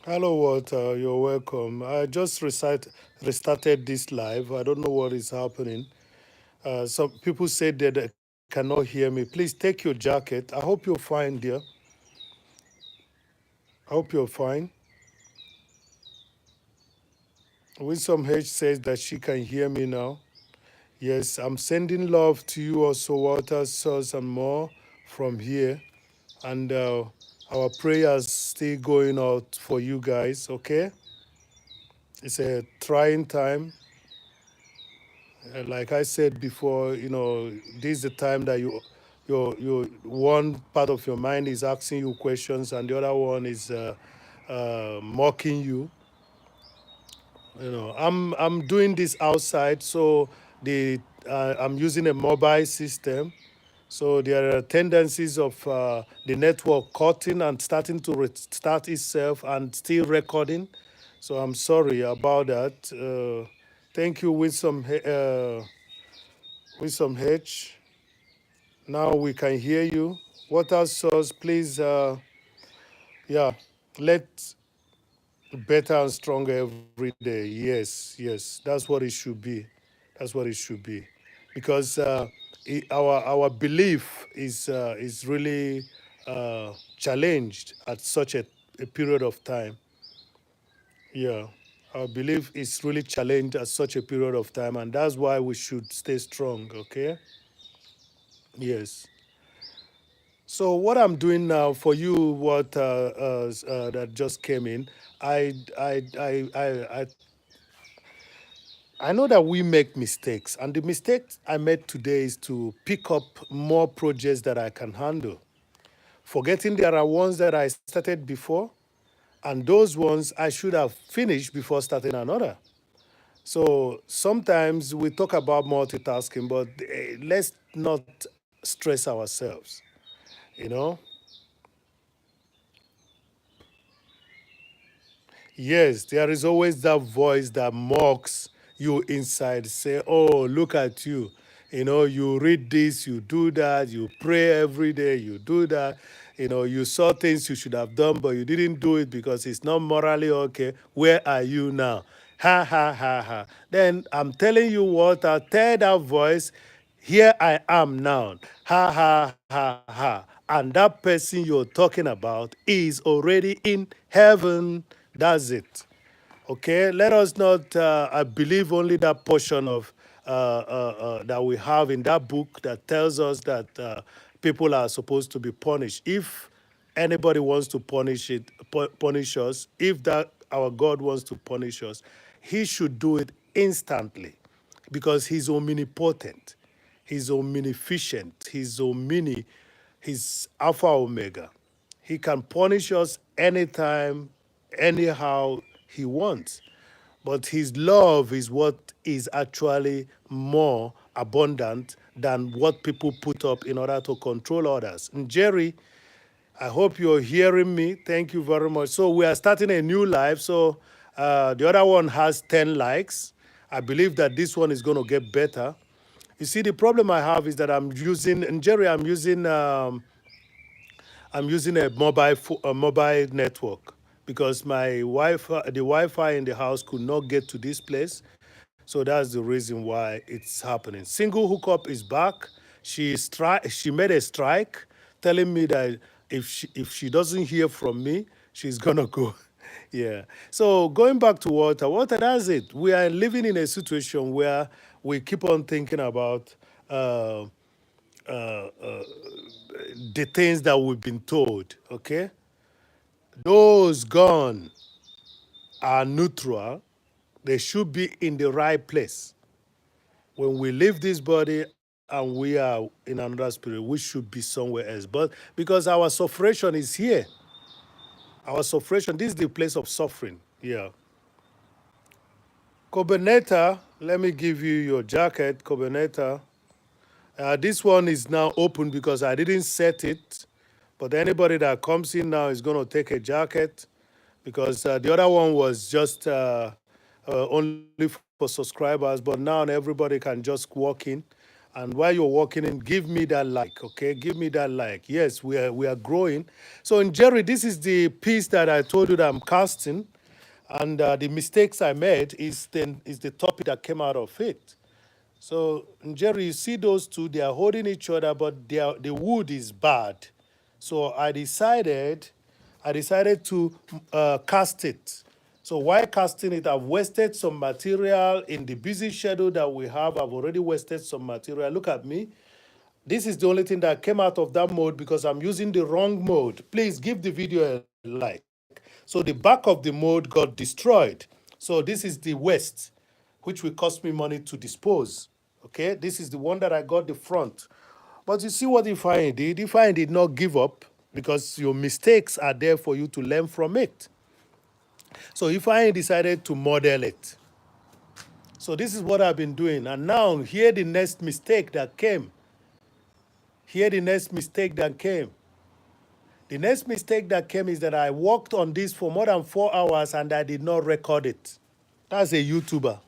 Hello, Walter. You're welcome. I just restarted this live. I don't know what is happening. Some people said that they cannot hear me. Please take your jacket. I hope you're fine, dear. I hope you're fine. Wisdom H says that she can hear me now. Yes, I'm sending love to you also, Walter, Source, and more from here. And our prayers still going out for you guys, okay? It's a trying time. Like I said before, this is the time that your one part of your mind is asking you questions, and the other one is mocking you. I'm doing this outside, so I'm using a mobile system. So there are tendencies of the network cutting and starting to restart itself and still recording. So I'm sorry about that. Thank you, Wisdom H. Now we can hear you. Water source, please, yeah, let better and stronger every day. Yes, yes, that's what it should be. That's what it should be, because our belief is really challenged at such a period of time. Yeah, our belief is really challenged at such a period of time, and that's why we should stay strong. Okay. Yes. So what I'm doing now for you, that just came in, I I I I I I know that we make mistakes, and the mistake I made today is to pick up more projects that I can handle, forgetting there are ones that I started before, and those ones I should have finished before starting another. So sometimes we talk about multitasking, but let's not stress ourselves. You know, Yes, there is always that voice that mocks you inside, say, "Oh, look at you. You read this, you do that, you pray every day, you do that. You saw things you should have done, but you didn't do it because it's not morally okay. Where are you now? Ha, ha, ha, ha." Then I'm telling you what, I tell that voice, here I am now. Ha, ha, ha, ha. And that person you're talking about is already in heaven. That's it. Okay, let us not believe only that portion of that we have in that book that tells us that people are supposed to be punished. If anybody wants to punish us, if that our God wants to punish us, He should do it instantly, because He's omnipotent, He's omnificent, He's Alpha Omega. He can punish us anytime, anyhow he wants. But his love is what is actually more abundant than what people put up in order to control others. And Jerry, I hope you're hearing me. Thank you very much. So we are starting a new live. So the other one has 10 likes. I believe that this one is going to get better. You see, the problem I have is that I'm using, and Jerry, I'm using a mobile network, because the Wi-Fi in the house could not get to this place. So that's the reason why it's happening. Single hookup is back. She made a strike, telling me that if she doesn't hear from me, she's gonna go. Yeah. So going back to water, that's it. We are living in a situation where we keep on thinking about uh, the things that we've been told. Okay, those gone are neutral. They should be in the right place. When we leave this body and we are in another spirit, we should be somewhere else. But because our sufferation is here, Our suffration, this is the place of suffering. Yeah. Coordinator, let me give you your jacket, coordinator. This one is now open because I didn't set it. But anybody that comes in now is going to take a jacket because the other one was just only for subscribers. But now everybody can just walk in. And while you're walking in, give me that like, okay? Give me that like. Yes, we are growing. So in Jerry, this is the piece that I told you that I'm casting. And the mistakes I made is the topic that came out of it. So, Jerry, you see those two, they are holding each other, but the wood is bad. So I decided to cast it. So why casting it? I've wasted some material in the busy schedule that we have. I've already wasted some material. Look at me. This is the only thing that came out of that mode because I'm using the wrong mode. Please give the video a like. So the back of the mode got destroyed. So this is the west, which will cost me money to dispose. Okay, this is the one that I got the front. But you see what Ifeanyi did? Ifeanyi did not give up because your mistakes are there for you to learn from it. So Ifeanyi decided to model it. So this is what I've been doing. And now here the next mistake that came. Here the next mistake that came. The next mistake that came is that I worked on this for more than 4 hours and I did not record it. That's a YouTuber.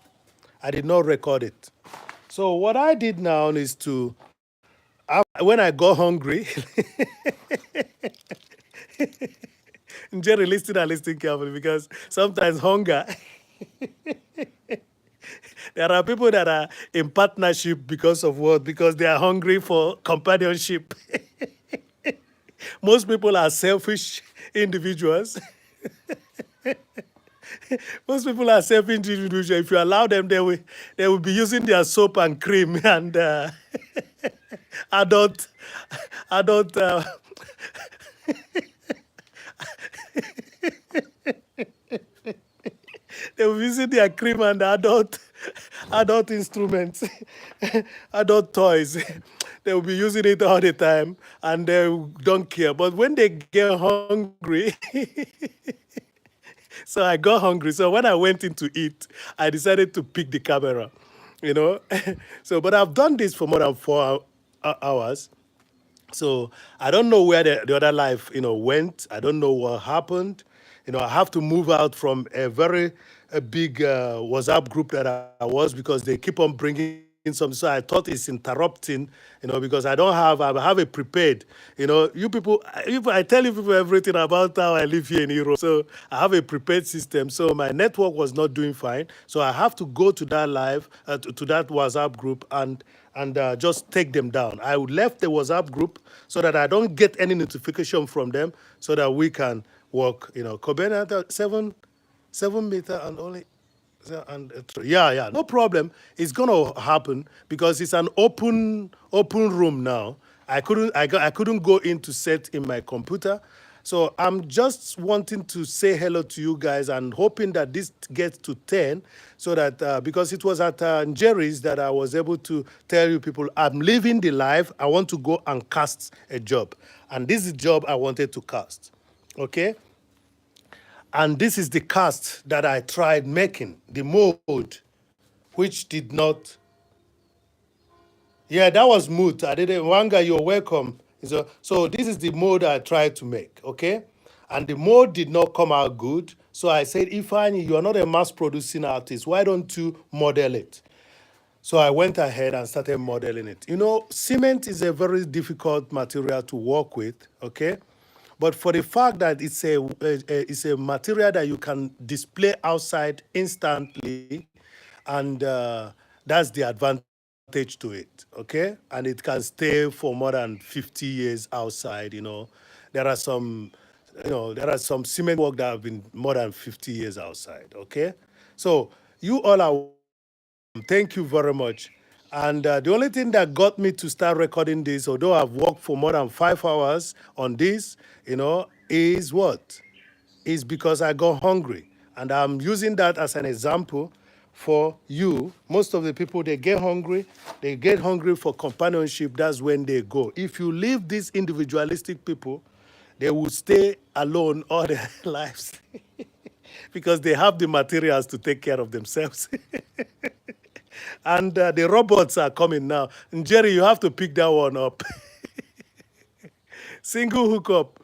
I did not record it. So what I did now is to, when I got hungry, Jerry, listen and listen carefully because sometimes hunger, there are people that are in partnership because of what? Because they are hungry for companionship. Most people are selfish individuals. Most people are selfish individuals. If you allow them, they will be using their soap and cream and adult adult they will be using their cream and adult instruments, adult toys. They will be using it all the time and they don't care. But when they get hungry, so I got hungry. So when I went in to eat, I decided to pick the camera, you know. So, but I've done this for more than 4 hours. So I don't know where the other life, went. I don't know what happened. I have to move out from a big WhatsApp group that I was because they keep on bringing some. So I thought it's interrupting, because I have a prepared. You people, if I tell you people everything about how I live here in Europe, so I have a prepared system. So my network was not doing fine. So I have to go to that live, to that WhatsApp group and just take them down. I left the WhatsApp group so that I don't get any notification from them so that we can work, Kobena, 7 meter and only, yeah, no problem. It's gonna happen because it's an open room now. I couldn't go in to set in my computer. So I'm just wanting to say hello to you guys and hoping that this gets to 10 so that, because it was at Jerry's that I was able to tell you people, I'm leaving the live. I want to go and cast a job. And this is the job I wanted to cast. Okay? And this is the cast that I tried making, the mode, which did not. Yeah, that was moot. I didn't. Wanga, you're welcome. So this is the mode I tried to make, okay? And the mode did not come out good. So I said, Ifeanyi, you are not a mass producing artist. Why don't you model it? So I went ahead and started modeling it. Cement is a very difficult material to work with, okay? But for the fact that it's a material that you can display outside instantly, and that's the advantage to it, okay? And it can stay for more than 50 years outside, There are some, cement work that have been more than 50 years outside, okay? So you all are welcome. Thank you very much. And the only thing that got me to start recording this, although I've worked for more than 5 hours on this, is what? Is because I got hungry. And I'm using that as an example for you. Most of the people, they get hungry. They get hungry for companionship. That's when they go. If you leave these individualistic people, they will stay alone all their lives because they have the materials to take care of themselves. And the robots are coming now. And Jerry, you have to pick that one up. Single hookup.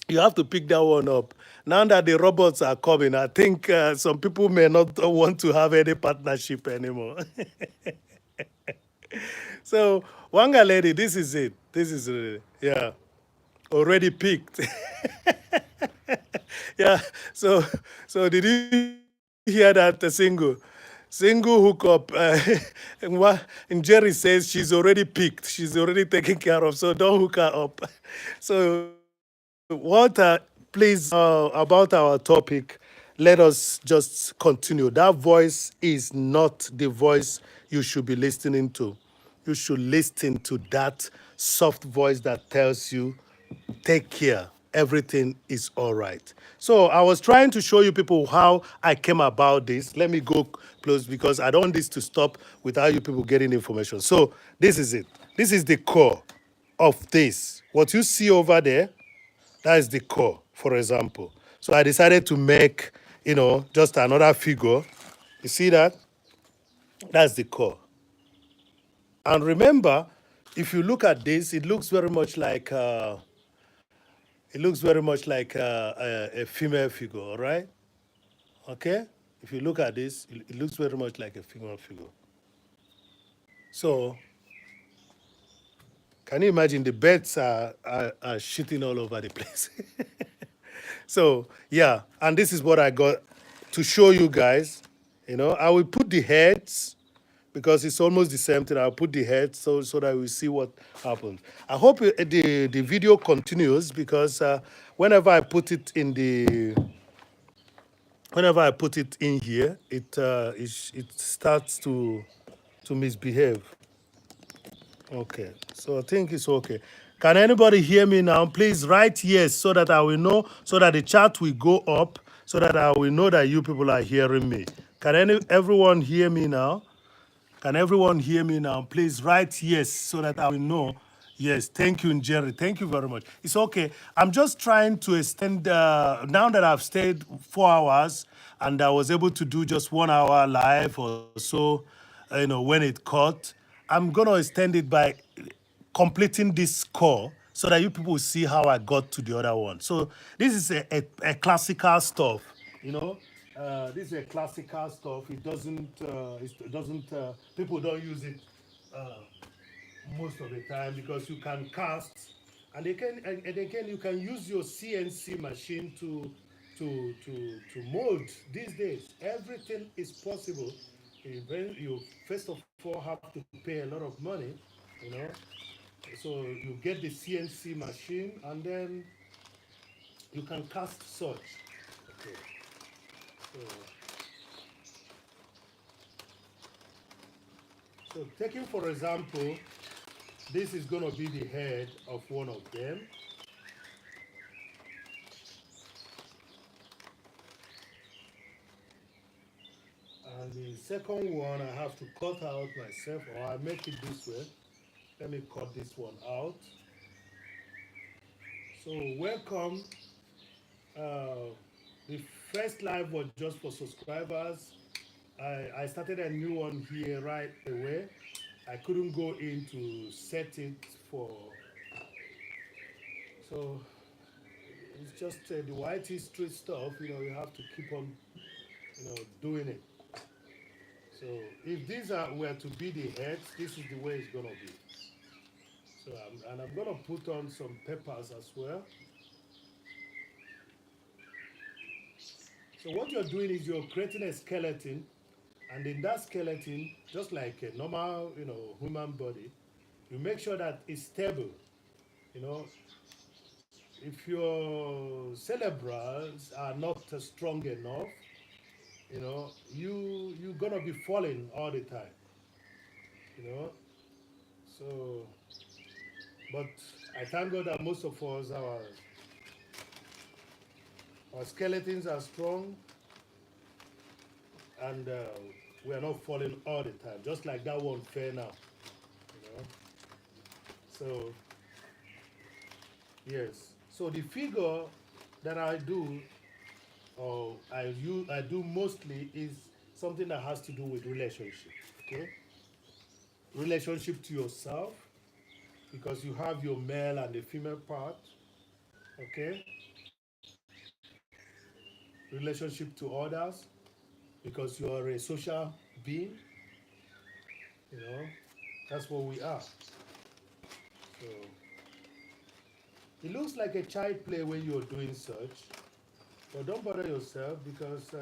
You have to pick that one up. Now that the robots are coming, I think some people may not want to have any partnership anymore. So, Wanga lady, this is it. This is it. Yeah, already picked. Yeah. So, so did you hear that single hookup? And Jerry says she's already picked. She's already taken care of. So don't hook her up. So please, about our topic, let us just continue. That voice is not the voice you should be listening to. You should listen to that soft voice that tells you, take care, everything is all right. So I was trying to show you people how I came about this. Let me go close because I don't want this to stop without you people getting information. So this is it. This is the core of this. What you see over there, that is the core, for example. So I decided to make, just another figure. You see that? That's the core. And remember, if you look at this, it looks very much like a female figure, all right? Okay? If you look at this, it looks very much like a female figure. So can you imagine the birds are shitting all over the place? So yeah, and this is what I got to show you guys. I will put the heads because it's almost the same thing. I'll put the heads so that we see what happens. I hope the video continues because whenever I put it in here, it starts to misbehave. Okay, so I think it's okay. Can anybody hear me now? Please write yes so that I will know, so that the chat will go up, so that I will know that you people are hearing me. Can everyone hear me now? Can everyone hear me now? Please write yes so that I will know. Yes, thank you, Jerry. Thank you very much. It's okay. I'm just trying to extend, now that I've stayed 4 hours and I was able to do just 1 hour live or so, when it cut, I'm going to extend it by completing this score so that you people will see how I got to the other one. So this is a classical stuff, you know. This is a classical stuff. People don't use it uh, most of the time because you can cast, and again you can use your CNC machine to mold. These days everything is possible. You first of all have to pay a lot of money, you know. So you get the CNC machine and then you can cast such. Okay. So, taking for example, this is going to be the head of one of them. And the second one I have to cut out myself, or I make it this way. Let me cut this one out. So welcome. Uh, the first live was just for subscribers. I started a new one here right away. I couldn't go in to set it for. So it's just the white history stuff. You have to keep on, doing it. So if were to be the heads, this is the way it's gonna be. So I'm gonna put on some peppers as well. So what you're doing is you're creating a skeleton, and in that skeleton, just like a normal, human body, you make sure that it's stable. You know, if your cerebrals are not strong enough, you're gonna be falling all the time. You know, so but I thank God that most of us our skeletons are strong and we are not falling all the time, just like that one fell now. You know, so yes. So the figure that I do, or I do mostly, is something that has to do with relationship. Okay, relationship to yourself, because you have your male and the female part. Okay, relationship to others, because you are a social being. You know, that's what we are. So it looks like a child play when you're doing such, but don't bother yourself, because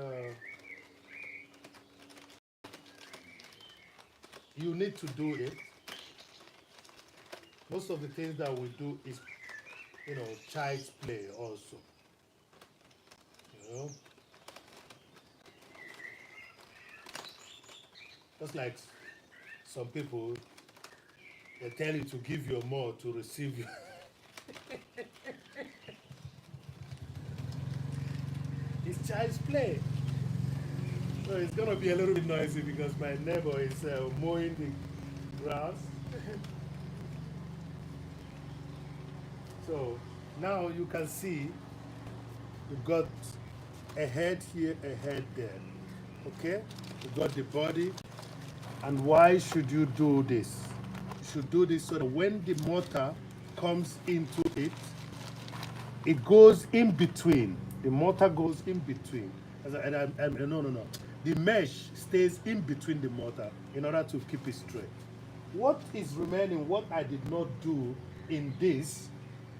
you need to do it. Most of the things that we do is, child's play also. You know, just like some people, they tell you to give your more to receive your. It's child's play. So it's gonna be a little bit noisy because my neighbor is mowing the grass. So now you can see you've got a head here, a head there. Okay? You got the body. And why should you do this? You should do this so that when the mortar comes into it, it goes in between. The mortar goes in between. No, no, no. The mesh stays in between the mortar in order to keep it straight. What is remaining, what I did not do in this,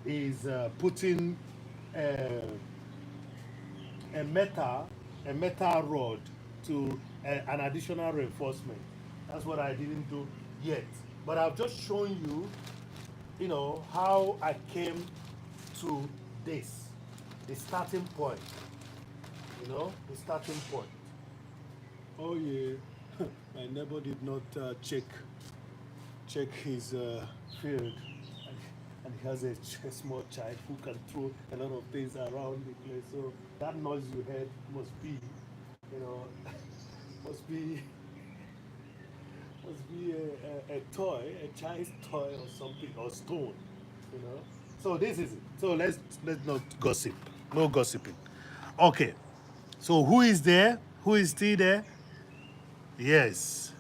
is putting uh, a metal rod to an additional reinforcement. That's what I didn't do yet. But I've just shown you, how I came to this, the starting point. The starting point. Oh yeah, my neighbor did not check his field, and he has a small child who can throw a lot of things around the place. So that noise you heard must be, you know, must be a toy, a child's toy or something, or stone, you know. So this is it. So let's not gossip. No gossiping. Okay. So who is there? Who is still there? Yes.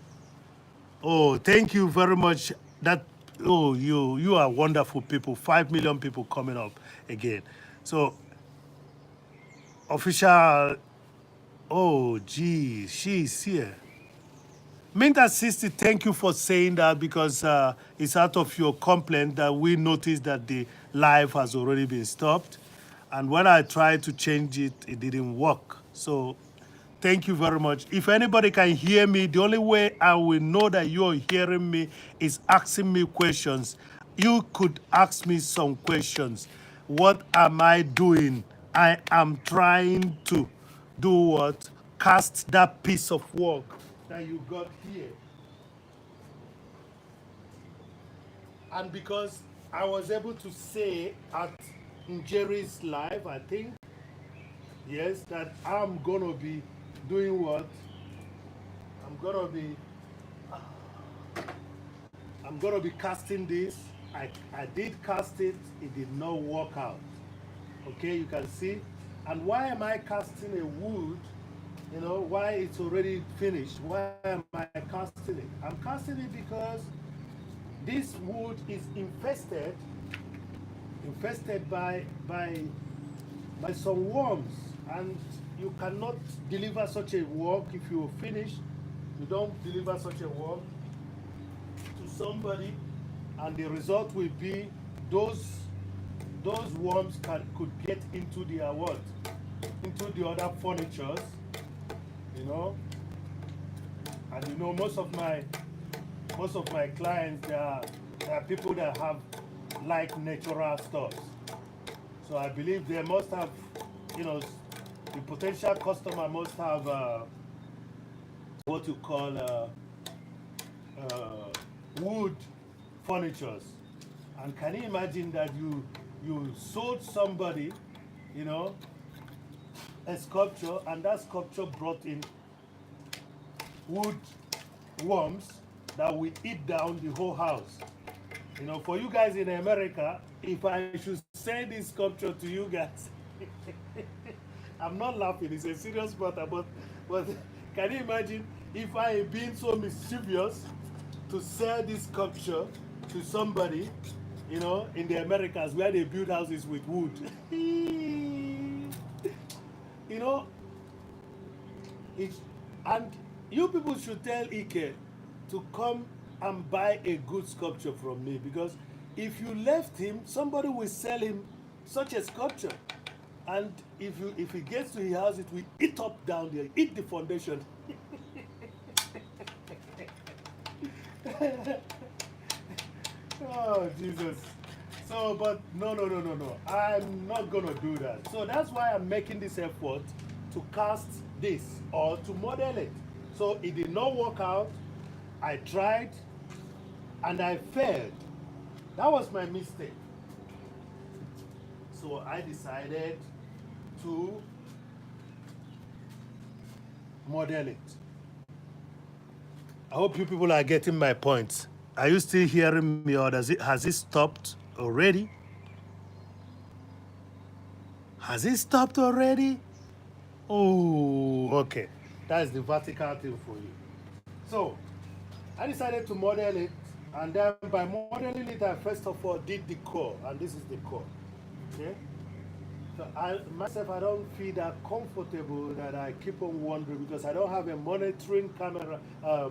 Oh, thank you very much. That you are wonderful people. 5 million people coming up again. So official. Oh, gee, she's here. Minta 60, thank you for saying that, because it's out of your complaint that we noticed that the live has already been stopped. And when I tried to change it, it didn't work. So thank you very much. If anybody can hear me, the only way I will know that you're hearing me is asking me questions. You could ask me some questions. What am I doing? I am trying to do what? Cast that piece of work that you got here. And because I was able to say at Jerry's live, I think, yes, that I'm gonna be doing what? I'm gonna be I'm gonna be casting this. I did cast it, it did not work out. Okay, you can see. And why am I casting a wood? Why it's already finished? Why am I casting it? I'm casting it because this wood is infested by some worms, and you cannot deliver such a work. If you finish, you don't deliver such a work to somebody, and the result will be those worms could get into their what? Into the other furnitures, you know. And most of my clients, they are people that have like natural stuff. So I believe they must have, the potential customer must have what you call wood furnitures. And can you imagine that you sold somebody, a sculpture, and that sculpture brought in wood worms that will eat down the whole house. For you guys in America, if I should send this sculpture to you guys. I'm not laughing, it's a serious matter, but can you imagine if I had been so mischievous to sell this sculpture to somebody, you know, in the Americas where they build houses with wood? You know, it's, and you people should tell Ike to come and buy a good sculpture from me, because if you left him, somebody will sell him such a sculpture. And if he gets to his house, it will eat up down there, eat the foundation. Oh, Jesus. So, but no, no, no, no, no. I'm not going to do that. So that's why I'm making this effort to cast this or to model it. So it did not work out. I tried and I failed. That was my mistake. So I decided to model it. I hope you people are getting my points. Are you still hearing me, or has it stopped already? Has it stopped already? Oh, okay. That's the vertical thing for you. So I decided to model it, and then by modeling it, I first of all did the core, and this is the core. Okay. So I don't feel that comfortable that I keep on wondering, because I don't have a monitoring camera,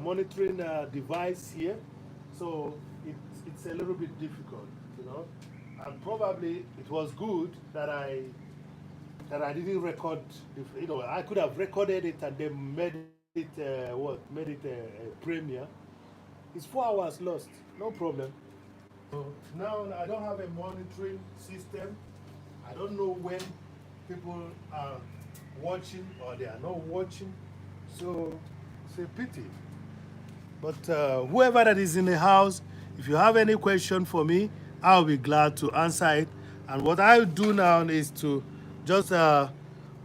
monitoring device here. So it's a little bit difficult, you know. And probably it was good that I didn't record. You know, I could have recorded it and then made it made it a premiere. It's 4 hours lost, no problem. So now I don't have a monitoring system. I don't know when people are watching or they are not watching. So it's a pity. But whoever that is in the house, if you have any question for me, I'll be glad to answer it. And what I'll do now is to just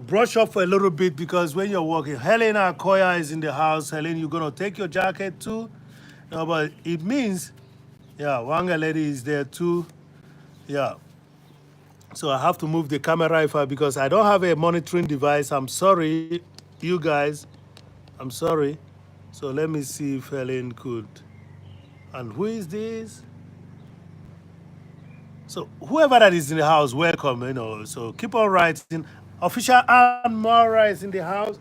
brush up a little bit, because when you're walking, Helen Akoya is in the house. Helen, you're going to take your jacket too? No, but it means, yeah, Wanga lady is there too. Yeah. So I have to move the camera because I don't have a monitoring device. I'm sorry, you guys. I'm sorry. So let me see if Helen could. And who is this? So whoever that is in the house, welcome, you know. So keep on writing. Official Anne Mara is in the house.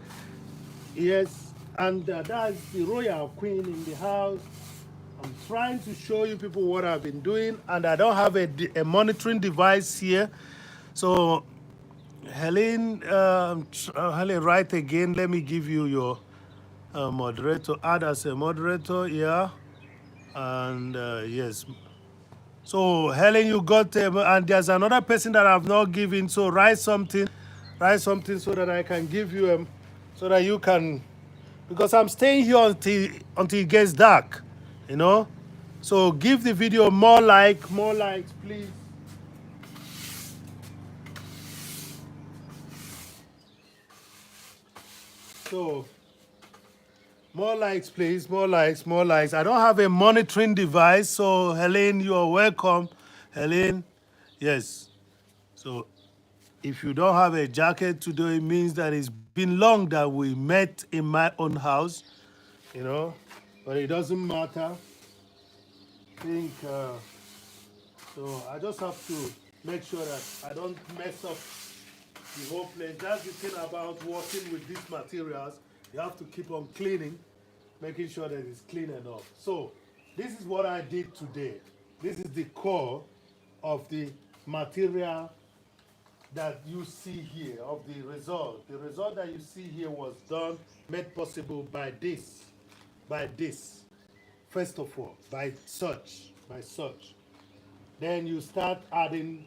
Yes. And that's the royal queen in the house. I'm trying to show you people what I've been doing, and I don't have a monitoring device here. So Helen, Helen, write again. Let me give you your moderator. Add as a moderator, yeah. And yes. So Helen, you got, and there's another person that I've not given. So write something so that I can give you, so that you can, because I'm staying here until it gets dark, you know. So give the video more likes, please. So more likes, please. More likes, more likes. I don't have a monitoring device, so Helen, you are welcome. Helen, yes. So if you don't have a jacket today, it means that it's been long that we met in my own house, you know. But it doesn't matter. I think so. I just have to make sure that I don't mess up the whole place. That's the thing about working with these materials. You have to keep on cleaning, making sure that it's clean enough. So this is what I did today. This is the core of the material that you see here, of the result. The result that you see here was made possible by this, first of all, by such. Then you start adding,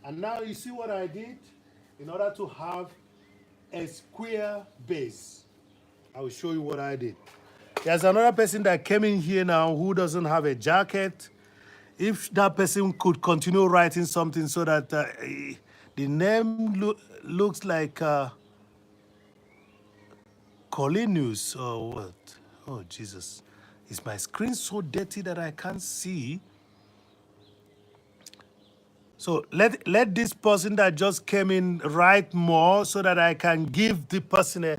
and now you see what I did? In order to have a square base, I will show you what I did. There's another person that came in here now who doesn't have a jacket. If that person could continue writing something so that the name looks like Collinus or what? Oh, Jesus. Is my screen so dirty that I can't see? So let this person that just came in write more so that I can give the person a,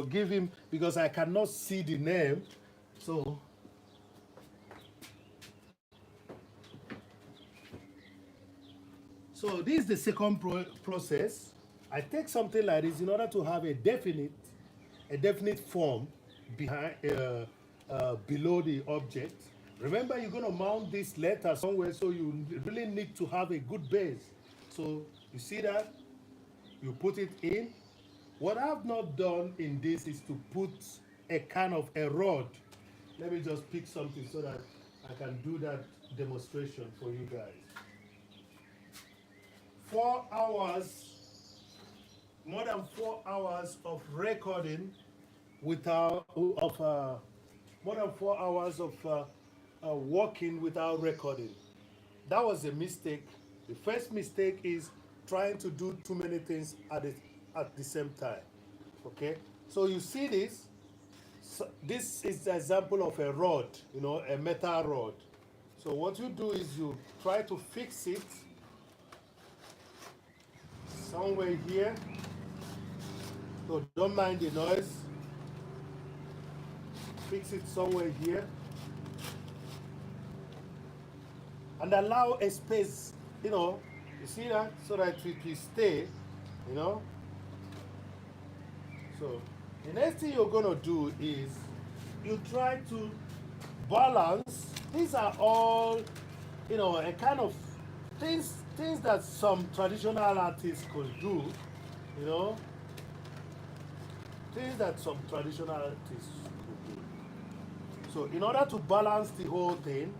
give him, because I cannot see the name. So this is the second process. I take something like this in order to have a definite form behind below the object. Remember, you're going to mount this letter somewhere, so you really need to have a good base. So you see that you put it in. What I've not done in this is to put a kind of a rod. Let me just pick something so that I can do that demonstration for you guys. 4 hours, more than 4 hours of recording without more than 4 hours of working without recording. That was a mistake. The first mistake is trying to do too many things at the same time. Okay, so you see this. So this is the example of a rod, a metal rod. So what you do is you try to fix it somewhere here. So don't mind the noise. Fix it somewhere here. And allow a space, you see that? So that it will stay, you know. So the next thing you're going to do is you try to balance. These are all, a kind of things that some traditional artists could do, you know, things that some traditional artists could do. So in order to balance the whole thing,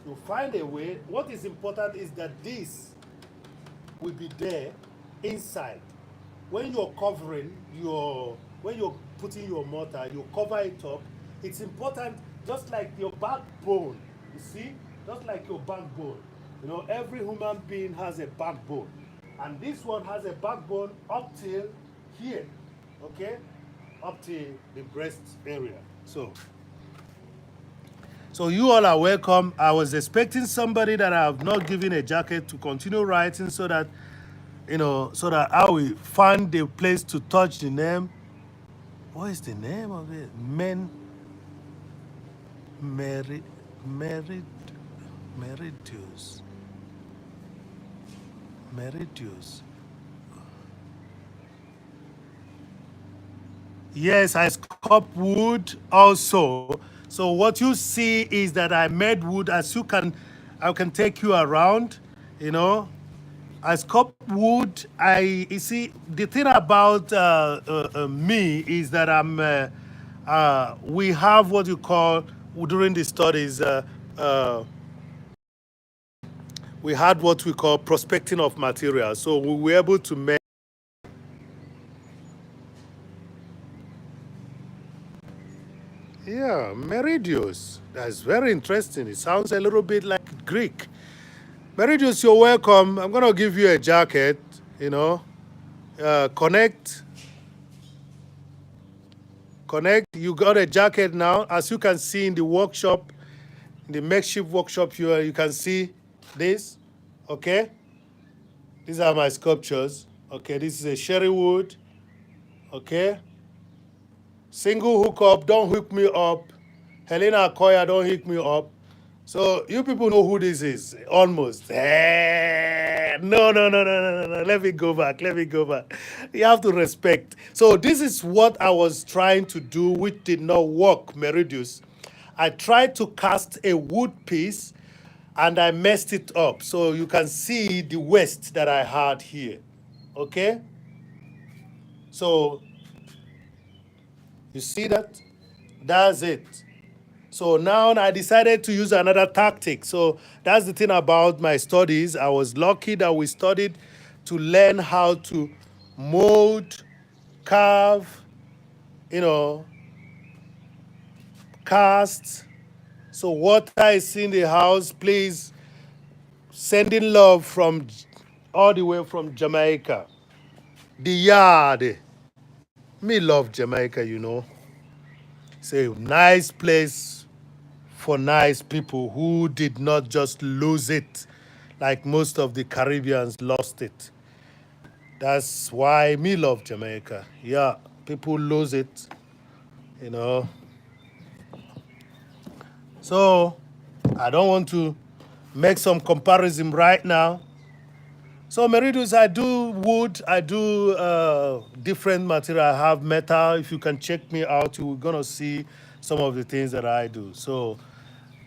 you find a way. What is important is that this will be there inside. When you're when you're putting your mortar, you cover it up. It's important, just like your backbone, you see, just like your backbone. Every human being has a backbone. And this one has a backbone up till here, okay? Up to the breast area. So you all are welcome. I was expecting somebody that I have not given a jacket to continue writing so that, so that I will find the place to touch the name. What is the name of it? Meridius. Meridius. Yes, I sculpt wood also. So what you see is that I made wood. I can take you around, I sculpt wood. You see, the thing about me is that we have what you call, during the studies, we had what we call prospecting of material. So we were able to make. Yeah, Meridius. That's very interesting. It sounds a little bit like Greek. Meridius, you're welcome. I'm going to give you a jacket, Connect. You got a jacket now. As you can see in the workshop, in the makeshift workshop, you can see this. Okay? These are my sculptures. Okay, this is a cherry wood. Okay? Single hookup, don't hook me up. Helena Koya, don't hook me up. So you people know who this is, almost. No, no, no, no, no, no, no. Let me go back. You have to respect. So this is what I was trying to do, which did not work, Meridius. I tried to cast a wood piece, and I messed it up. So you can see the waste that I had here. Okay? So you see that? That's it. So now I decided to use another tactic. So that's the thing about my studies. I was lucky that we studied to learn how to mold, carve, cast. So water is in the house. Please, sending love from all the way from Jamaica. The yard. Me love Jamaica. It's a nice place for nice people who did not just lose it like most of the Caribbeans lost it. That's why me love Jamaica. Yeah, people lose it, you know. So I don't want to make some comparison right now. So Meridus, I do wood, I do different material. I have metal. If you can check me out, you're gonna see some of the things that I do. So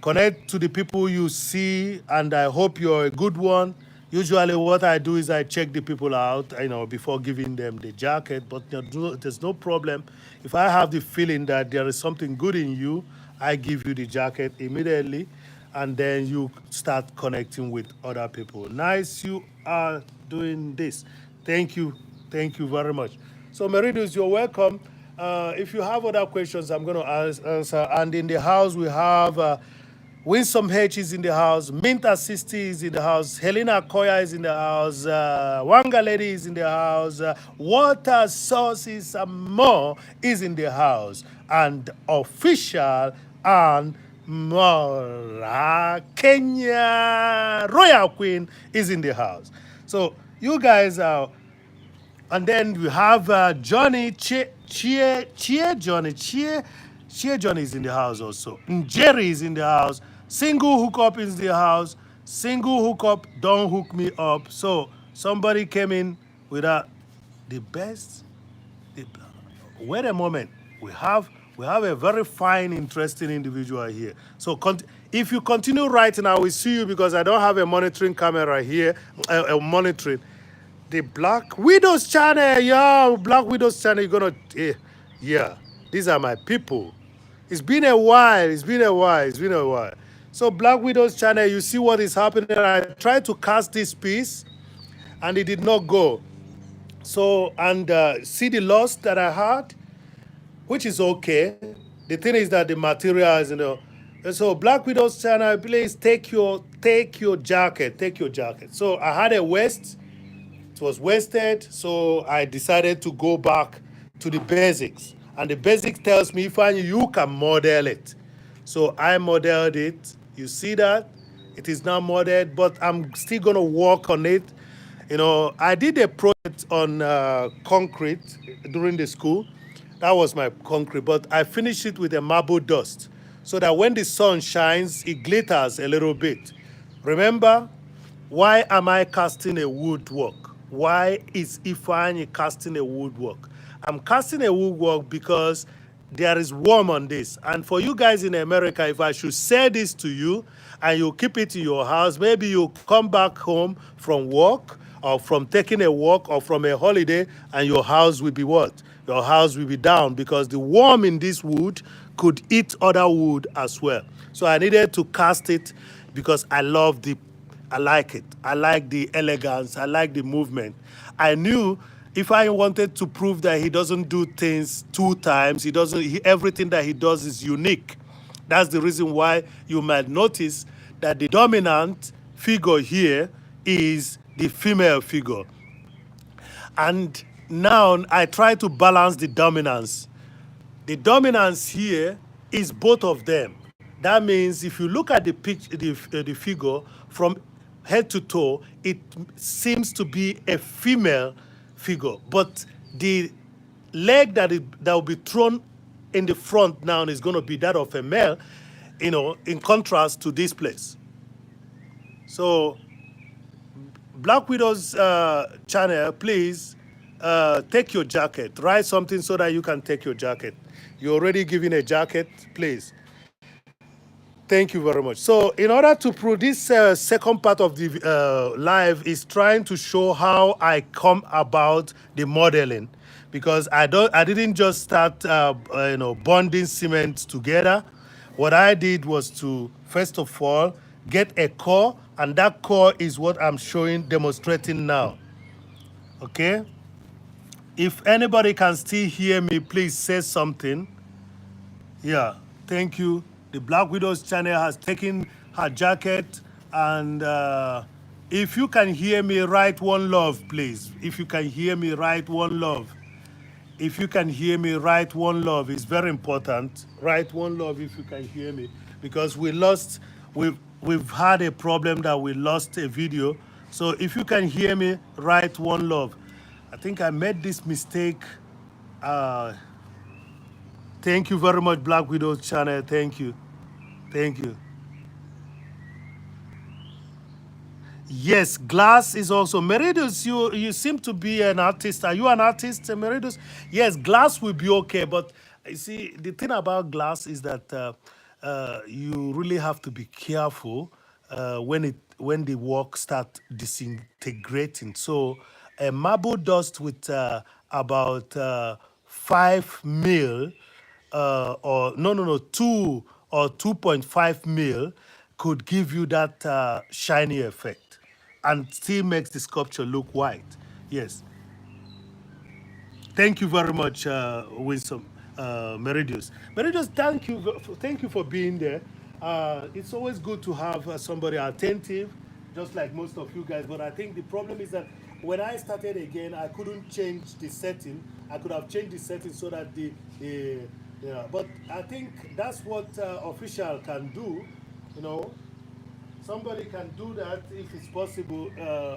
connect to the people you see, and I hope you're a good one. Usually, what I do is I check the people out, before giving them the jacket. But there's no problem. If I have the feeling that there is something good in you, I give you the jacket immediately, and then you start connecting with other people. Nice, you are doing this. Thank you very much. So, Meridus, you're welcome. If you have other questions, I'm going to answer. And in the house, we have. Winsome H is in the house. Minta Sisti is in the house. Helena Koya is in the house. Wanga Lady is in the house. Water Sources and more is in the house. And Official and Mora Kenya Royal Queen is in the house. So you guys are, and then we have Johnny Cheer Johnny is in the house also. Jerry is in the house. Single hookup is in the house. Single hookup, don't hook me up. So somebody came in without the best. the- Wait a moment. We have a very fine, interesting individual here. So if you continue writing, I will see you because I don't have a monitoring camera here, monitoring. The Black Widows channel, yeah, Black Widows channel, you're gonna, yeah, these are my people. It's been a while, it's been a while. So Black Widows channel, you see what is happening. I tried to cast this piece and it did not go. So, and see the loss that I had, which is okay. The thing is that the materials, and so Black Widow's channel, please take your jacket, take your jacket. So I had a waist, it was wasted, so I decided to go back to the basics. And the basics tells me, Ifeanyi, you can model it. So I modeled it. You see that? It is now modeled, but I'm still gonna work on it. I did a project on concrete during the school. That was my concrete, but I finished it with a marble dust so that when the sun shines, it glitters a little bit. Remember, why am I casting a woodwork? Why is Ifeanyi casting a woodwork? I'm casting a woodwork because there is warm on this. And for you guys in America, if I should say this to you and you keep it in your house, maybe you come back home from work or from taking a walk or from a holiday and your house will be what? Your house will be down because the warm in this wood could eat other wood as well. So I needed to cast it because I like it. I like the elegance. I like the movement. I knew if I wanted to prove that he doesn't do things two times, everything that he does is unique. That's the reason why you might notice that the dominant figure here is the female figure. And now I try to balance the dominance. The dominance here is both of them. That means if you look at the figure from head to toe, it seems to be a female figure. But the leg that will be thrown in the front now is going to be that of a male, in contrast to this place. So Black Widow's channel, please take your jacket. Write something so that you can take your jacket. You're already giving a jacket, please. Thank you very much. So in order to prove this second part of the live is trying to show how I come about the modeling, because I didn't just start bonding cement together. What I did was to first of all get a core, and that core is what I'm demonstrating now. Okay? If anybody can still hear me, please say something. Yeah, thank you. The Black Widow's channel has taken her jacket, and if you can hear me, write one love, please. If you can hear me, write one love. If you can hear me, write one love. It's very important. Write one love if you can hear me, because we lost. we've had a problem that we lost a video. So if you can hear me, write one love. I think I made this mistake. Uh, Thank you very much, Black Widow channel. Thank you. Thank you. Yes, glass is also Meridus. You seem to be an artist. Are you an artist, Meridus? Yes, glass will be okay, but you see the thing about glass is that you really have to be careful when the work start disintegrating. So a marble dust with about 5 mil or no 2 or 2.5 mil could give you that shiny effect and still makes the sculpture look white. Yes. Thank you very much, Winsome Meridius. Meridius, thank you for being there. It's always good to have somebody attentive, just like most of you guys. But I think the problem is that when I started again, I couldn't change the setting. I could have changed the setting so that the yeah. But I think that's what official can do. You know, somebody can do that if it's possible,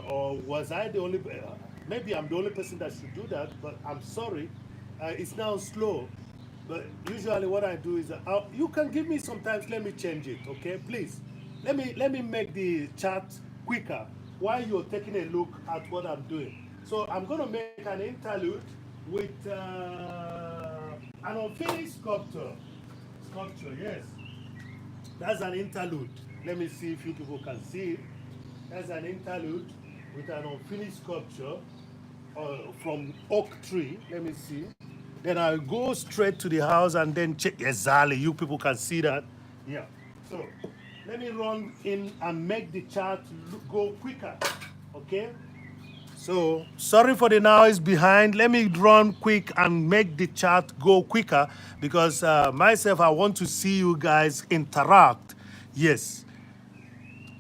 or was I the only? Maybe I'm the only person that should do that. But I'm sorry, it's now slow. But usually, what I do is, you can give me sometimes. Let me change it, okay? Please, let me make the chart quicker while you're taking a look at what I'm doing. So I'm going to make an interlude with an unfinished sculpture. Yes. That's an interlude. Let me see if you people can see it. That's an interlude with an unfinished sculpture from oak tree. Let me see. Then I'll go straight to the house and then check. Exactly. You people can see that. Yeah. So let me run in and make the chart go quicker. Okay. So sorry for the noise behind. Let me run quick and make the chat go quicker because myself, I want to see you guys interact. Yes,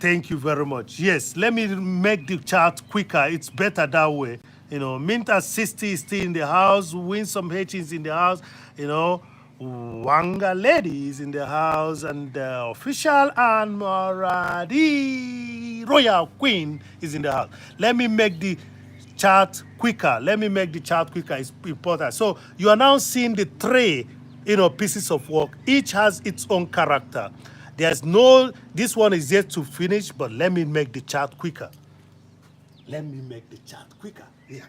thank you very much. Yes, let me make the chat quicker. It's better that way. Minta 60 is still in the house. Win some Hitchins in the house. You know, Wanga Lady is in the house, and the official and Moradi Royal Queen is in the house. Let me make the chart quicker. Let me make the chart quicker. It's important. So you are now seeing the three, pieces of work. Each has its own character. There's no, this one is yet to finish, but let me make the chart quicker. Let me make the chart quicker. Yeah.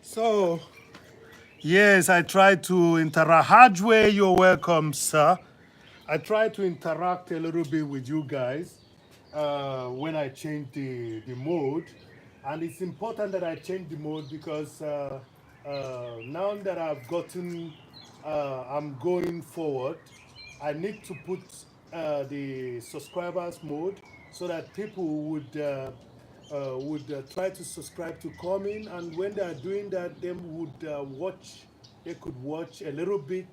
So, yes, I try to interact. Hardware, you're welcome, sir. I try to interact a little bit with you guys when I change the mode. And it's important that I change the mode because now that I've gotten, I'm going forward, I need to put the subscribers mode so that people would try to subscribe to come in, and when they are doing that, they would watch. They could watch a little bit,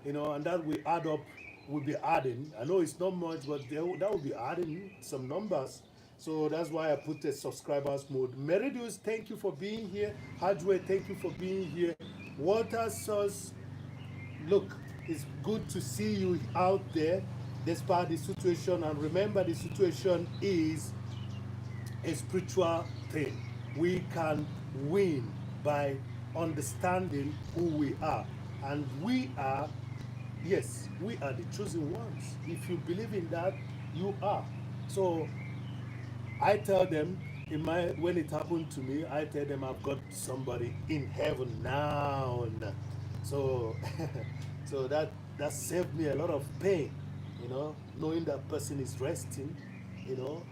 and that will add up. Will be adding. I know it's not much, but that will be adding some numbers. So that's why I put the subscribers mode. Meridius, thank you for being here. Hardware, thank you for being here. Water source, look, it's good to see you out there despite the situation. And remember, the situation is a spiritual thing. We can win by understanding who we are. And we are, yes, we are the chosen ones. If you believe in that, you are. So I tell them, when it happened to me, I tell them I've got somebody in heaven now. So, so that saved me a lot of pain, knowing that person is resting, you know,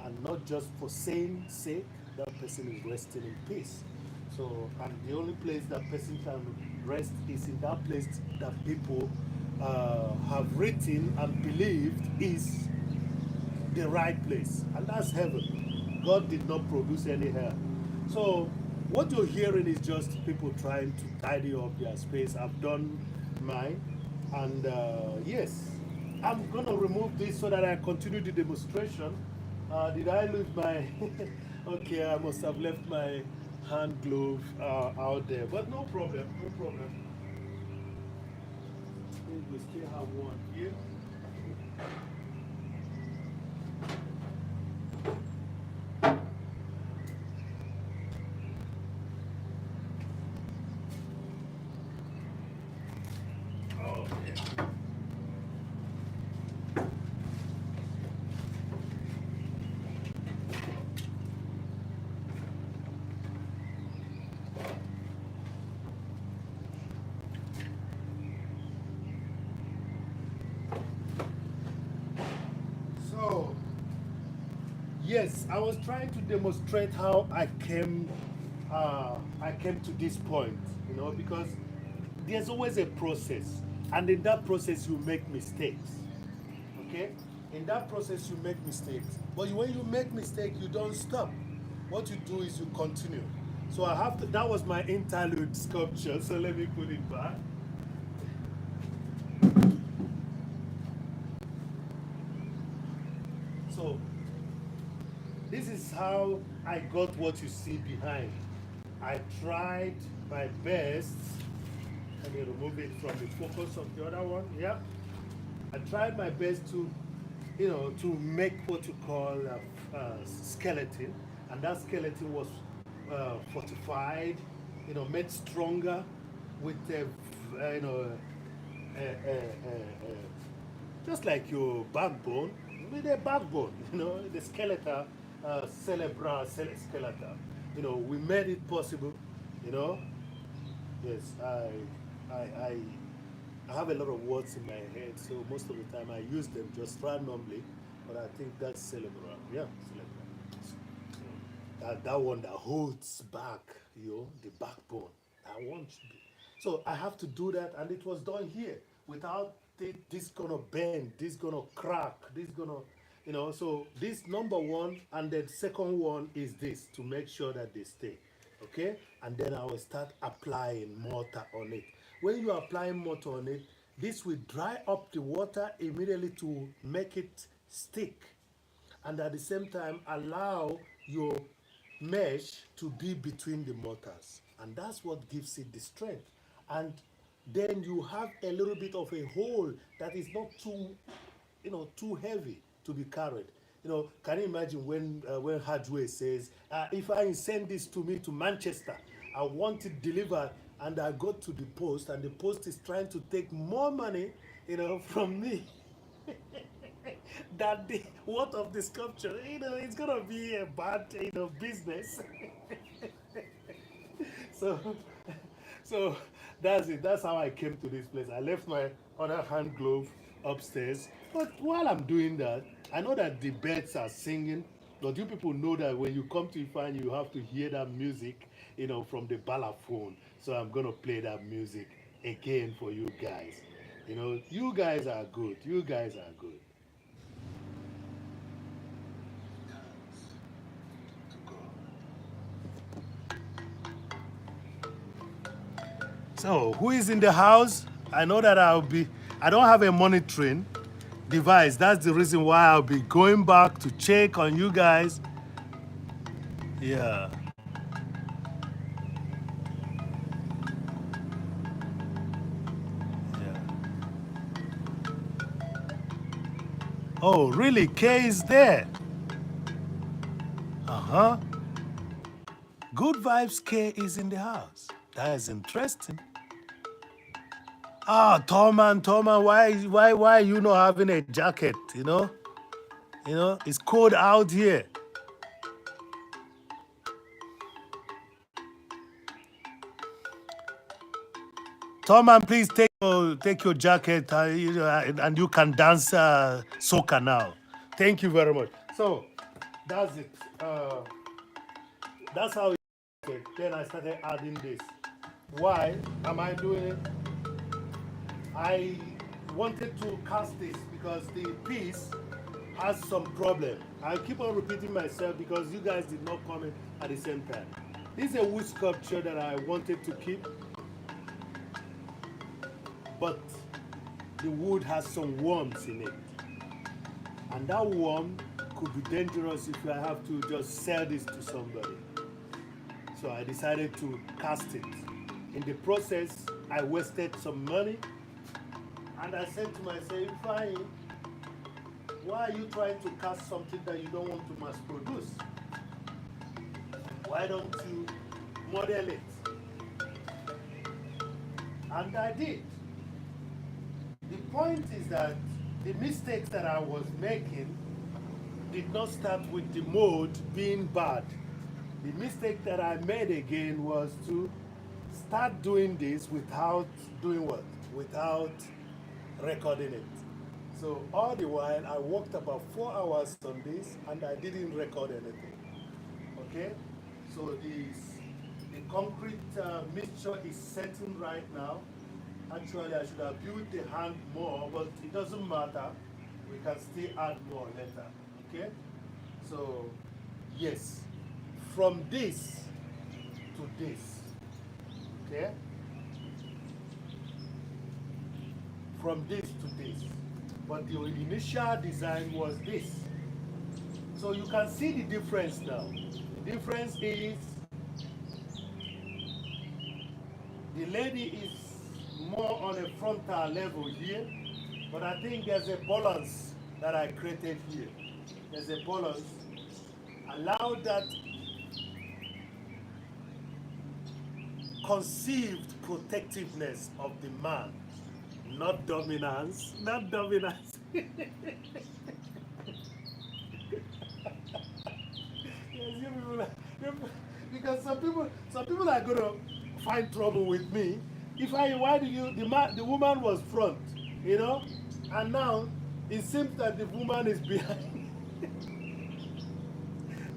and not just for saying sake, that person is resting in peace. So, and the only place that person can rest is in that place that people have written and believed is the right place, and that's heaven. God did not produce any hell. So, what you're hearing is just people trying to tidy up their space. I've done mine, and yes, I'm gonna remove this so that I continue the demonstration. Did I lose my? Okay, I must have left my hand glove out there, but no problem, no problem. I think we still have one here. Okay. So, yes, I was trying to demonstrate how I came to this point, because there's always a process, and in that process you make mistakes. Okay, in that process you make mistakes, but when you make mistake, you don't stop. What you do is you continue. So I have to. That was my interlude sculpture. So let me put it back. So this is how I got what you see behind. I tried my best. Let me remove it from the focus of the other one. Yeah. I tried my best to make what you call a skeleton. And that skeleton was fortified, made stronger with just like your backbone, with a backbone, the skeletal, cerebral skeletal. We made it possible, you know. Yes, I have a lot of words in my head, so most of the time I use them just randomly, but I think that's cerebral. Yeah, cerebral. That one that holds back, the backbone. I want to be. So I have to do that, and it was done here without this gonna bend, this gonna crack, this gonna, So this number one, and the second one is this to make sure that they stay. Okay, and then I will start applying mortar on it. When you are applying mortar on it, this will dry up the water immediately to make it stick, and at the same time allow your mesh to be between the mortars, and that's what gives it the strength. And then you have a little bit of a hole that is not too heavy to be carried. Can you imagine when Hardware says, if I send this to me to Manchester, I want it delivered, and I go to the post, and the post is trying to take more money, from me. that the what of the sculpture, it's gonna be a bad, business. So, so that's it. That's how I came to this place. I left my other hand glove upstairs. But while I'm doing that, I know that the birds are singing. But you people know that when you come to Ifeanyi, you have to hear that music, from the balafon. So I'm gonna play that music again for you guys. You guys are good. You guys are good. So, who is in the house? I know that I don't have a monitoring device. That's the reason why I'll be going back to check on you guys. Yeah. Yeah. Oh, really? K is there? Uh huh. Good vibes K is in the house. That is interesting. Ah, Torman, why you not having a jacket? It's cold out here. Torman, please take your jacket, and you can dance soca now. Thank you very much. So that's it. That's how it started. Then I started adding this. Why am I doing it? I wanted to cast this because the piece has some problem. I keep on repeating myself because you guys did not comment at the same time. This is a wood sculpture that I wanted to keep, but the wood has some worms in it. And that worm could be dangerous if I have to just sell this to somebody. So I decided to cast it. In the process, I wasted some money. And I said to myself, Ifeanyi, why are you trying to cast something that you don't want to mass produce? Why don't you model it? And I did. The point is that the mistakes that I was making did not start with the mode being bad. The mistake that I made again was to start doing this without doing what? Without recording it. So all the while I worked about 4 hours on this and I didn't record anything. Okay? So the concrete mixture is setting right now. Actually, I should have built the hand more, but it doesn't matter. We can still add more later. Okay? So, yes, from this to this. Okay? From this to this. But the initial design was this. So you can see the difference now. The difference is the lady is more on a frontal level here, but I think there's a balance that I created here. There's a balance. Allow that conceived protectiveness of the man, not dominance, not dominance. Yes, you people because some people are gonna find trouble with me. Why do you, the woman was front, and now it seems that the woman is behind.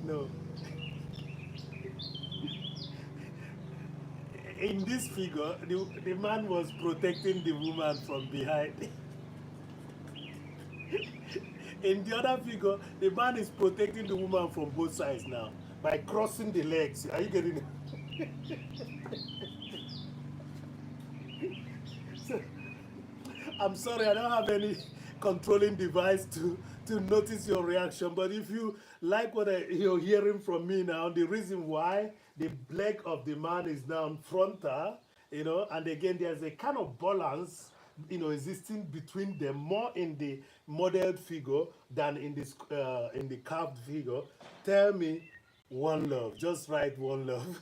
No, in this figure, the man was protecting the woman from behind. In the other figure, the man is protecting the woman from both sides now by crossing the legs. Are you getting it? So, I'm sorry, I don't have any controlling device to notice your reaction. But if you like what you're hearing from me now, the reason why the leg of the man is down frontal, and again, there's a kind of balance, existing between them more in the modeled figure than in the carved figure. Tell me one love. Just write one love.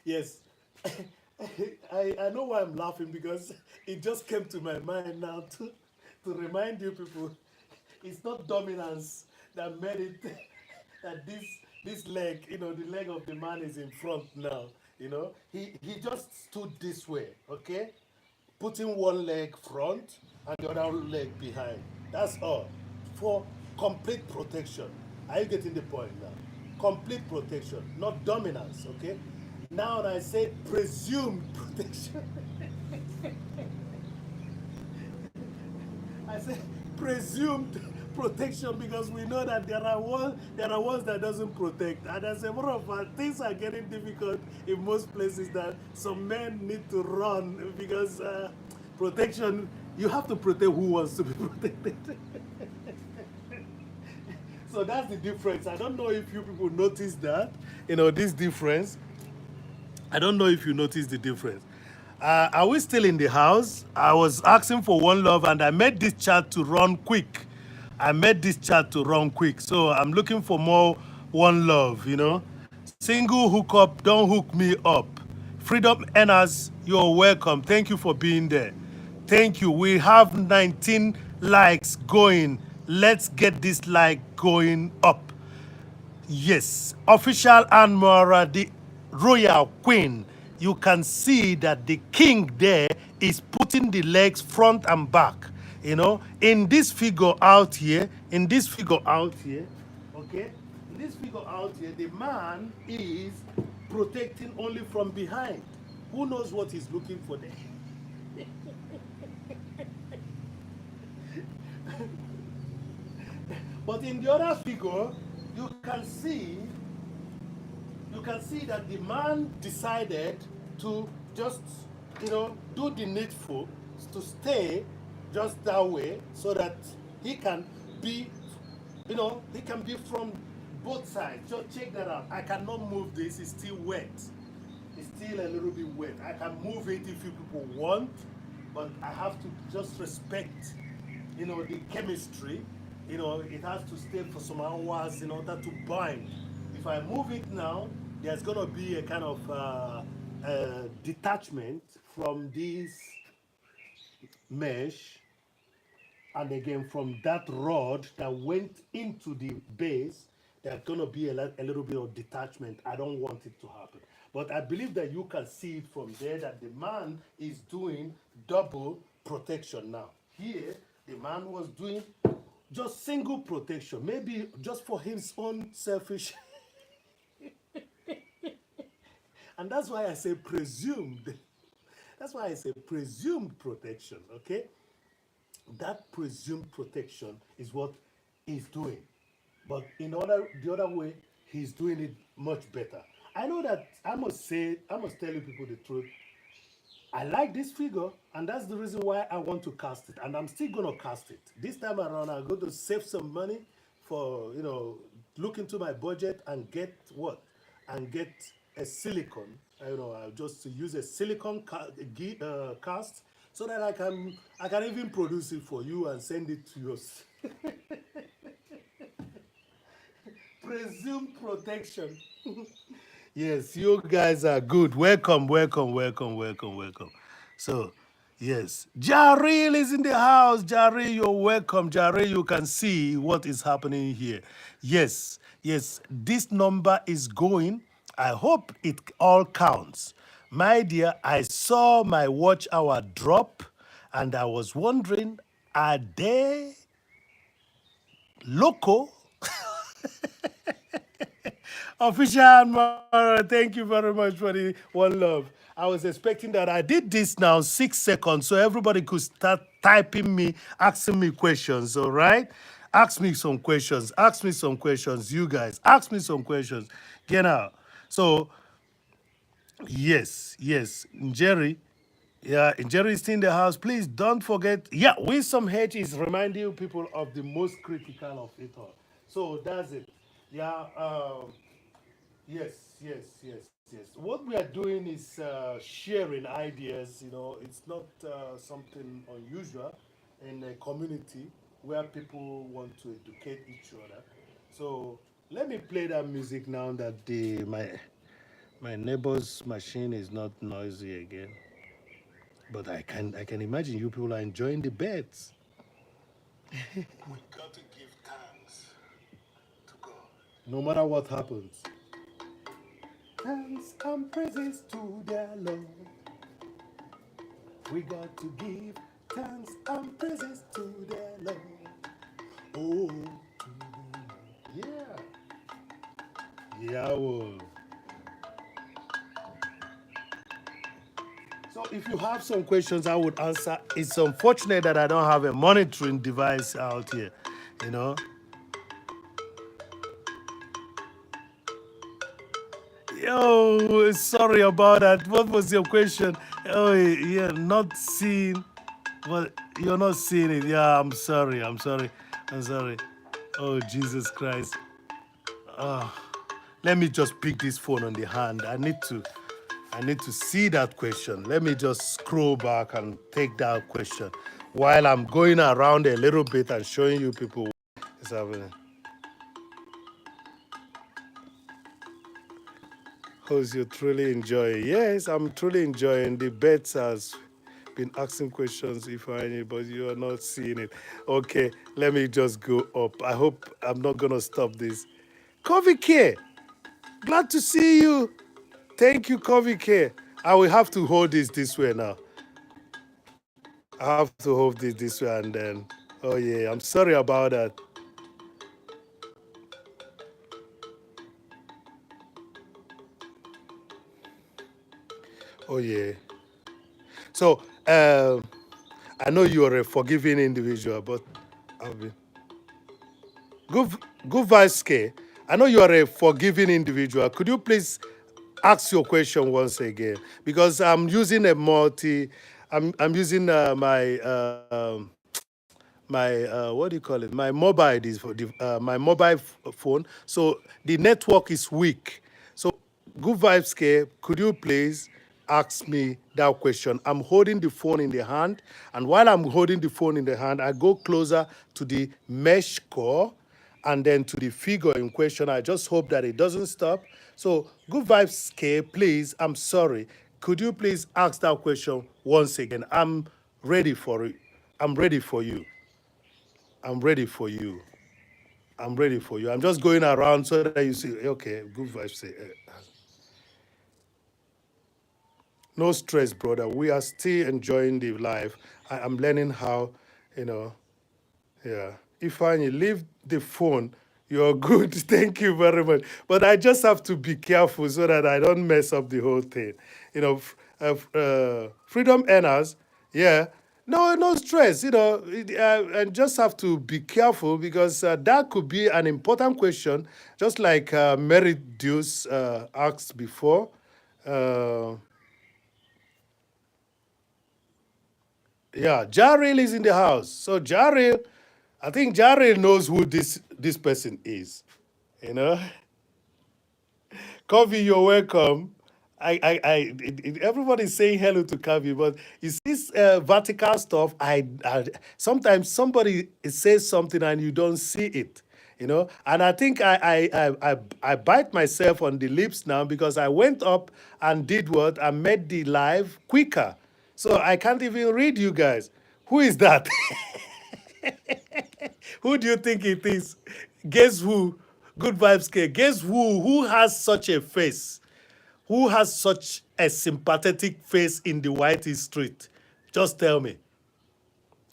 Yes. I know why I'm laughing because it just came to my mind now to remind you people, it's not dominance that made it that this leg, the leg of the man is in front now. He just stood this way, okay, putting one leg front and the other leg behind. That's all for complete protection. Are you getting the point now? Complete protection, not dominance, okay? Now I say presumed protection. I say presumed protection because we know that there are ones that doesn't protect. And as a matter of fact, things are getting difficult in most places that some men need to run because protection, you have to protect who wants to be protected. So that's the difference. I don't know if you people notice that, this difference. I don't know if you noticed the difference. Are we still in the house? I was asking for one love and I made this chat to run quick. I made this chat to run quick. So I'm looking for more one love. Single hookup, don't hook me up. Freedom Earners, you're welcome. Thank you for being there. Thank you. We have 19 likes going. Let's get this like going up. Yes, official Anmora, the royal queen. You can see that the king there is putting the legs front and back. In this figure out here, okay, in this figure out here, the man is protecting only from behind. Who knows what he's looking for there? But in the other figure, you can see you can see that the man decided to just, do the needful to stay just that way so that he can be, he can be from both sides. Just check that out. I cannot move this. It's still wet. It's still a little bit wet. I can move it if you people want, but I have to just respect, the chemistry. It has to stay for some hours in order to bind. If I move it now, there's going to be a kind of detachment from this mesh, and again from that rod that went into the base. There's going to be a little bit of detachment. I don't want it to happen, but I believe that you can see it from there that the man is doing double protection now. Here the man was doing just single protection, maybe just for his own selfish. And that's why I say presumed. That's why I say presumed protection, okay? That presumed protection is what he's doing. But the other way, he's doing it much better. I know that I must tell you people the truth. I like this figure, and that's the reason why I want to cast it. And I'm still gonna cast it. This time around, I'm going to save some money for, look into my budget and get what? And get a silicone. I'll just use a silicone cast so that I can even produce it for you and send it to yours. Presumed protection. Yes, you guys are good. Welcome, welcome, welcome, welcome, welcome. So, yes, Jareel is in the house. Jareel, you're welcome. Jareel, you can see what is happening here. Yes, yes, this number is going. I hope it all counts. My dear, I saw my watch hour drop and I was wondering, are they local? Official Mara, thank you very much for the one love. I was expecting that. I did this now 6 seconds so everybody could start typing me, asking me questions, all right? Ask me some questions. Ask me some questions, you guys. Ask me some questions. Get out. So, yes, yes. Jerry, yeah, Jerry is still in the house. Please don't forget. Yeah, Wisdom Hedge is reminding you people of the most critical of it all. So that's it. Yeah, yes, yes, yes, yes. What we are doing is sharing ideas. It's not something unusual in a community where people want to educate each other. So let me play that music now that my My neighbor's machine is not noisy again. But I can imagine you people are enjoying the beds. We got to give thanks to God. No matter what happens. Thanks and praises to their Lord. We got to give thanks and praises to their Lord. Oh, to the Lord. Yeah. Yeah, well. So if you have some questions, I would answer. It's unfortunate that I don't have a monitoring device out here, you know. Yo, sorry about that. What was your question? Oh, yeah, not seeing. Well, you're not seeing it. Yeah, I'm sorry. I'm sorry. I'm sorry. Oh, Jesus Christ. Let me just pick this phone on the hand. I need to see that question. Let me just scroll back and take that question while I'm going around a little bit and showing you people what is happening. Hope you truly enjoy. Yes, I'm truly enjoying. The bets has been asking questions if I any, but you are not seeing it. Okay, let me just go up. I hope I'm not gonna stop this. Coffee Care, glad to see you. Thank you, Coffee Care. I will have to hold this way now. I have to hold this way and then. Oh yeah, I'm sorry about that. Oh yeah. So I know you are a forgiving individual, but I'll be good. Good vibes, K. I know you are a forgiving individual. Could you please ask your question once again? Because I'm using a multi. I'm using my what do you call it? My mobile is for my mobile phone. So the network is weak. So good vibes, K. Could you please ask me that question? I'm holding the phone in the hand, and while I'm holding the phone in the hand, I go closer to the mesh core and then to the figure in question. I just hope that it doesn't stop. So good vibes, K. Please, I'm sorry. Could you please ask that question once again? I'm ready for it. I'm ready for you. I'm ready for you. I'm ready for you. I'm just going around so that you see, okay, good vibes. No stress, brother. We are still enjoying the life. I'm learning how, you know, yeah. If I leave the phone, you're good. Thank you very much. But I just have to be careful so that I don't mess up the whole thing. You know, freedom earners, yeah. No, no stress. And just have to be careful because that could be an important question, just like Mary Deuce asked before. Uh, yeah, Jaril is in the house. So Jaril, I think Jaril knows who this person is. You know, Kovi, you're welcome. Everybody's saying hello to Kavi, but you see this vertical stuff. I sometimes somebody says something and you don't see it, And I think I bite myself on the lips now because I went up and did what I made the live quicker, so I can't even read you guys. Who is that? Who do you think it is? Guess who? Good vibes, K. Guess who? Who has such a face? Who has such a sympathetic face in the white street? Just tell me.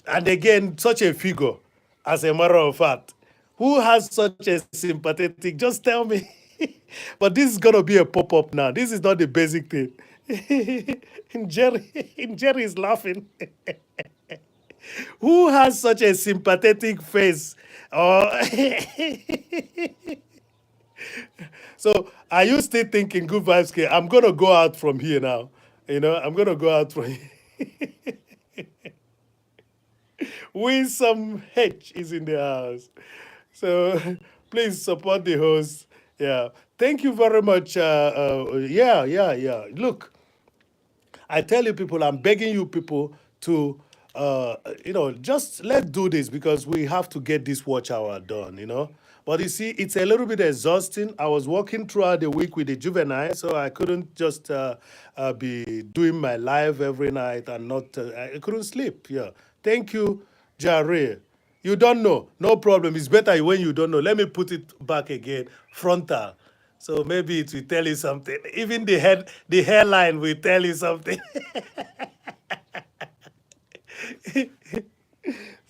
And again, such a figure, as a matter of fact. Who has such a sympathetic? Just tell me. But this is gonna be a pop-up now. This is not the basic thing. Jerry is laughing. Who has such a sympathetic face? Or so are you still thinking good vibes? K? I'm gonna go out from here now. I'm gonna go out from here. Winsome H is in the house. So please support the host. Yeah. Thank you very much. Yeah. Look, I tell you people, I'm begging you people to just let's do this because we have to get this watch hour done. But you see, it's a little bit exhausting. I was working throughout the week with the juvenile, so I couldn't just be doing my live every night and not, I couldn't sleep. Yeah. Thank you, Jare. You don't know. No problem. It's better when you don't know. Let me put it back again, frontal. So maybe it will tell you something. Even the hairline will tell you something.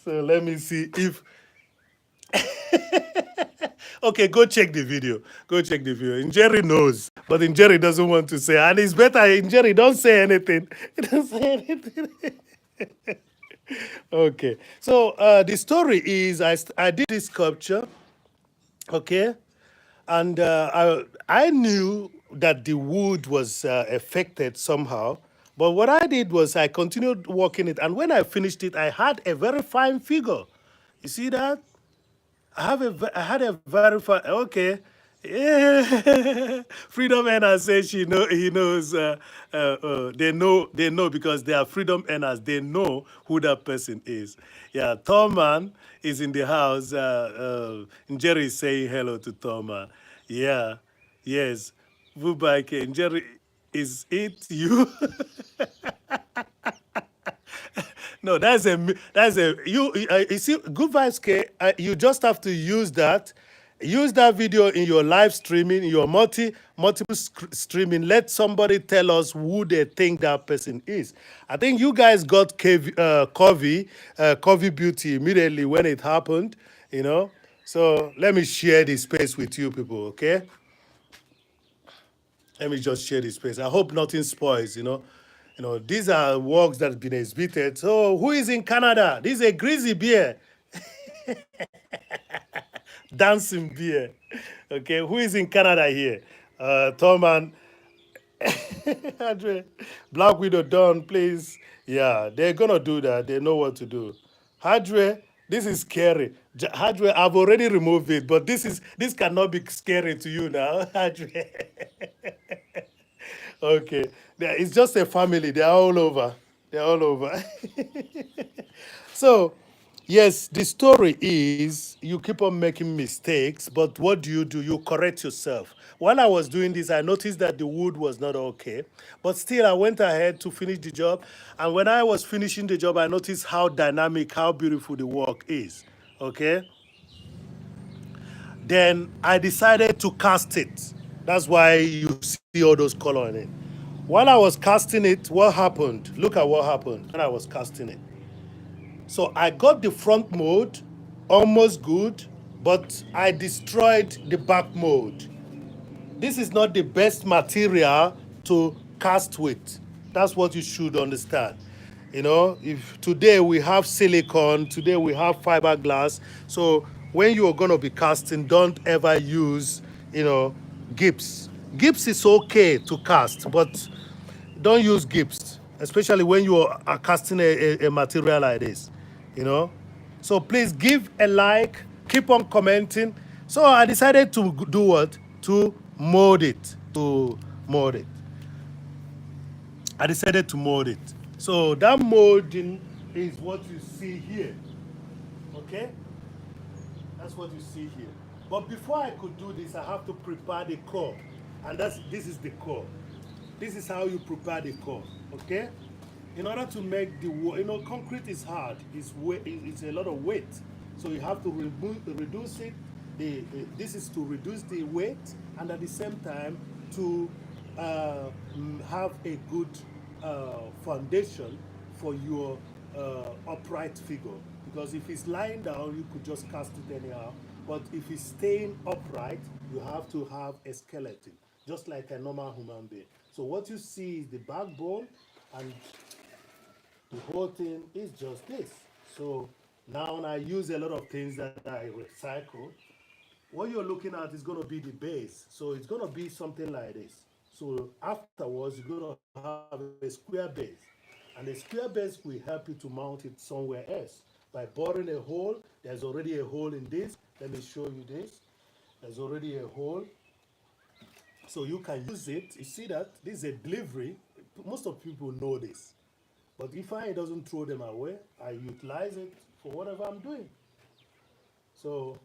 So let me see if okay, go check the video. Go check the video. And Jerry knows, but Jerry doesn't want to say. And it's better Jerry don't say anything. Don't say anything. Okay. So the story is I did this sculpture, okay? And I knew that the wood was affected somehow. But what I did was I continued working it. And when I finished it, I had a very fine figure. You see that? I had a very okay. Yeah. Freedom earner says he knows they know because they are freedom earners. They know who that person is. Yeah, Thurman is in the house. Jerry is saying hello to Thurman. Yeah, yes. Vubake, Jerry, is it you? No, you see, good vibes K. You just have to use that video in your live streaming, in your multiple streaming. Let somebody tell us who they think that person is. I think you guys got Covey Beauty immediately when it happened. So let me share the space with you people, okay? Let me just share the space. I hope nothing spoils. These are works that have been exhibited. So who is in Canada? This is a greasy beer, dancing beer. Okay, who is in Canada here? Tom and Andre, Black Widow Dawn, please. Yeah, they're gonna do that. They know what to do. Hadre, this is scary. Hadre, I've already removed it, but this cannot be scary to you now, Hadre. Okay, it's just a family. They're all over. They're all over. So, yes, the story is you keep on making mistakes, but what do? You correct yourself. While I was doing this, I noticed that the wood was not okay, but still, I went ahead to finish the job. And when I was finishing the job, I noticed how dynamic, how beautiful the work is. Okay, then I decided to cast it. That's why you see all those color in it. While I was casting it, what happened? Look at what happened when I was casting it. So I got the front mode almost good, but I destroyed the back mode. This is not the best material to cast with. That's what you should understand. If today we have silicone, today we have fiberglass. So when you are going to be casting, don't ever use, gips. Gips is okay to cast, but don't use gips, especially when you are casting a material like this, you know. So please give a like, keep on commenting. So I decided to do what? To mold it. To mold it. I decided to mold it. So that molding is what you see here. Okay? That's what you see here. But before I could do this, I have to prepare the core. And this is the core. This is how you prepare the core. Okay? In order to make concrete is hard. It's a lot of weight. So you have to reduce it. This is to reduce the weight and at the same time to have a good foundation for your upright figure. Because if it's lying down, you could just cast it anyhow. But if it's staying upright, you have to have a skeleton, just like a normal human being. So what you see is the backbone, and the whole thing is just this. So now I use a lot of things that I recycle. What you're looking at is going to be the base. So it's going to be something like this. So afterwards, you're going to have a square base. And the square base will help you to mount it somewhere else. By boring a hole, there's already a hole in this. Let me show you this. There's already a hole. So you can use it. You see that? This is a delivery. Most of people know this. But if I doesn't throw them away, I utilize it for whatever I'm doing. So,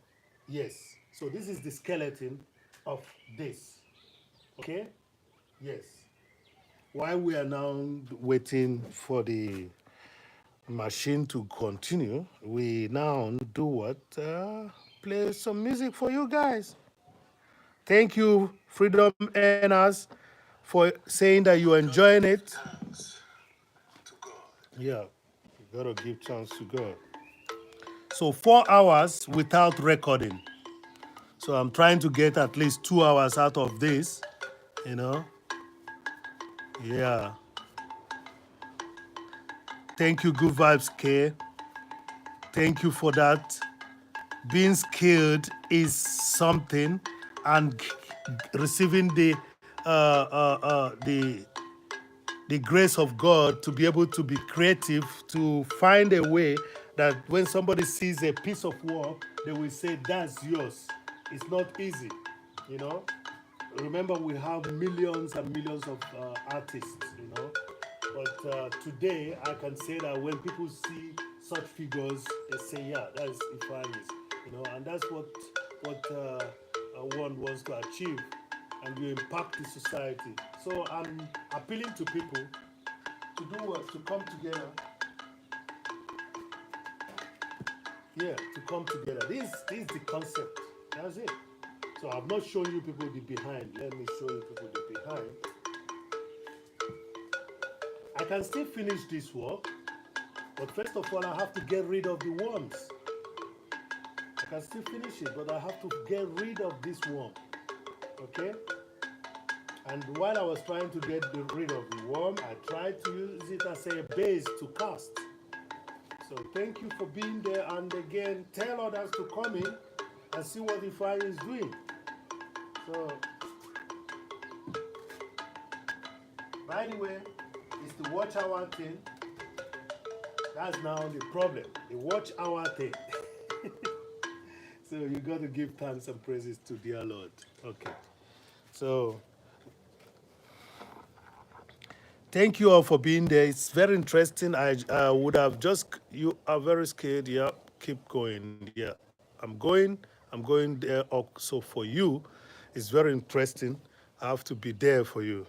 yes. So this is the skeleton of this. Okay? Yes. While we are now waiting for the machine to continue, we now do what? Play some music for you guys. Thank you, Freedom Earners, for saying that you're enjoying it. Yeah, you gotta give chance to God. So 4 hours without recording. So I'm trying to get at least 2 hours out of this, you know. Yeah. Thank you, Good Vibes K. Thank you for that. Being skilled is something, and receiving the grace of God to be able to be creative, to find a way that when somebody sees a piece of work, they will say, that's yours. It's not easy, you know. Remember, we have millions and millions of artists, you know. But today, I can say that when people see such figures, they say, yeah, that's Ifeanyickool, you know, and that's what one wants to achieve, and you impact the society. So I'm appealing to people to do what? To come together. Yeah, to come together. This is the concept. That's it. So I've not shown you people the behind. Let me show you people the behind. I can still finish this work, but first of all, I have to get rid of the worms. I can still finish it, but I have to get rid of this worm. Okay? And while I was trying to get rid of the worm, I tried to use it as a base to cast. So thank you for being there, and again, tell others to come in and see what the fire is doing. So, by the way, it's the watch hour thing. That's now the problem. The watch hour thing. So you got to give thanks and praises to dear Lord. Okay. So thank you all for being there. It's very interesting. I would have just, you are very scared. Yeah, keep going. Yeah, I'm going there also for you. It's very interesting. I have to be there for you.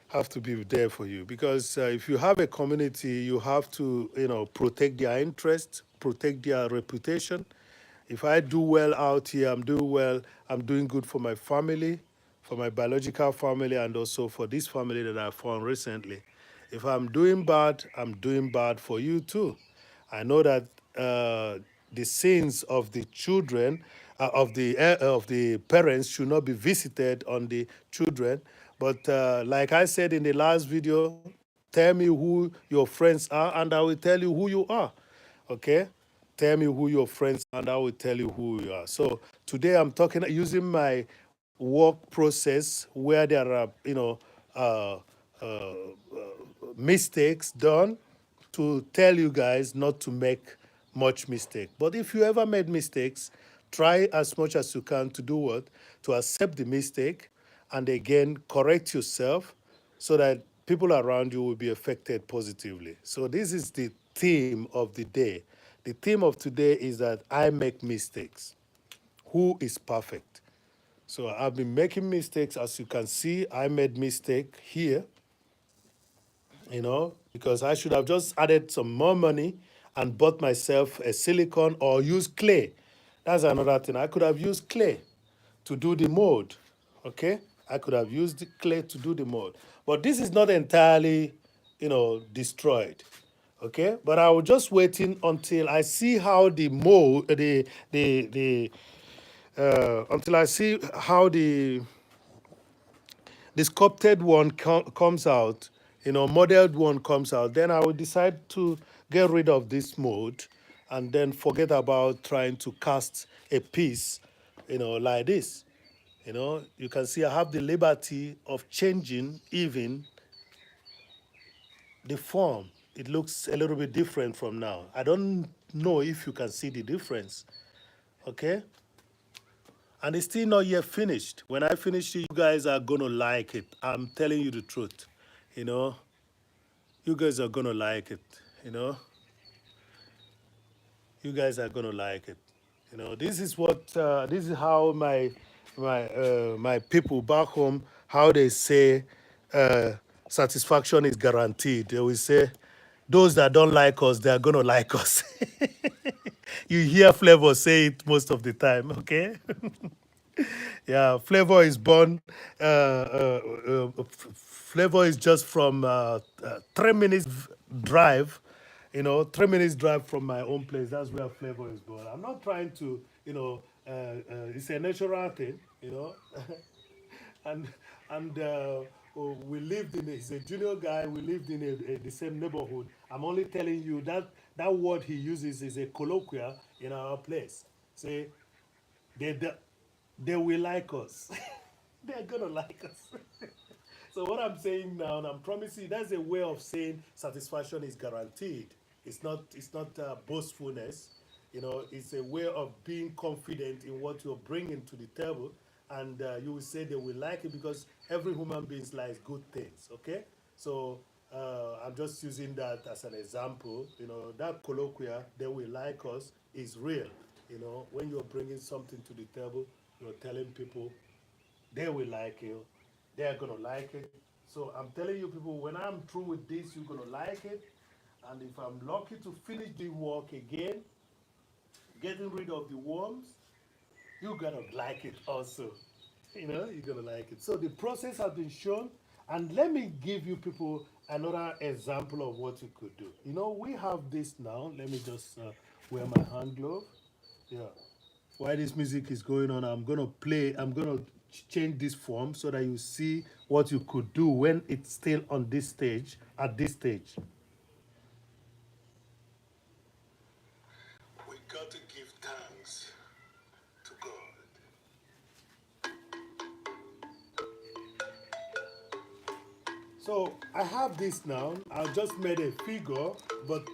Have to be there for you because if you have a community, you have to, you know, protect their interest, protect their reputation. If I do well out here, I'm doing well. I'm doing good for my family, for my biological family, and also for this family that I found recently. If I'm doing bad, I'm doing bad for you too. I know that the sins of the children, of the parents, should not be visited on the children. But like I said in the last video, tell me who your friends are, and I will tell you who you are. Okay? Tell me who your friends are, and I will tell you who you are. So today I'm talking using my work process where there are, you know, uh, uh, mistakes done to tell you guys not to make much mistake. But if you ever made mistakes, try as much as you can to do what? To accept the mistake and again correct yourself so that people around you will be affected positively. So this is the theme of the day. The theme of today is that I make mistakes. Who is perfect? So I've been making mistakes. As you can see, I made mistake here, you know, because I should have just added some more money and bought myself a silicone or used clay. That's another thing. I could have used clay to do the mold, okay? I could have used the clay to do the mold. But this is not entirely, you know, destroyed, okay? But I was just waiting until I see how the mold, until I see how the sculpted one comes out, you know, modeled one comes out, then I will decide to get rid of this mode and then forget about trying to cast a piece, you know, like this. You know, you can see I have the liberty of changing even the form. It looks a little bit different from now. I don't know if you can see the difference, okay? And it's still not yet finished. When I finish it, you guys are gonna like it. I'm telling you the truth, you know. You guys are gonna like it, you know. You guys are gonna like it. You know, this is how my people back home, how they say uh, satisfaction is guaranteed. They will say, those that don't like us, they are gonna like us. You hear Flavor say it most of the time, okay? Yeah, Flavor is born. Flavor is just from 3 minutes drive. 3 minutes drive from my own place. That's where Flavor is born. I'm not trying to, it's a natural thing, and we lived in. He's a junior guy. We lived in the same neighborhood. I'm only telling you that that word he uses is a colloquial in our place. Say they they, they will like us. They're gonna like us. So what I'm saying now, and I'm promising, that's a way of saying satisfaction is guaranteed. It's not boastfulness. It's a way of being confident in what you're bringing to the table, and you will say they will like it because every human being likes good things. Okay, so I'm just using that as an example. That colloquial, they will like us, is real. When you're bringing something to the table, you're telling people they will like you. They're gonna like it. So I'm telling you, people, when I'm through with this, you're gonna like it. And if I'm lucky to finish the work again, getting rid of the worms, you're gonna like it also. You're gonna like it. So the process has been shown, and let me give you people another example of what you could do. We have this now. Let me just wear my hand glove. Yeah. While this music is going on, I'm gonna change this form so that you see what you could do when it's still on this stage, at this stage. We got to give thanks to God. So I have this now. I just made a figure, but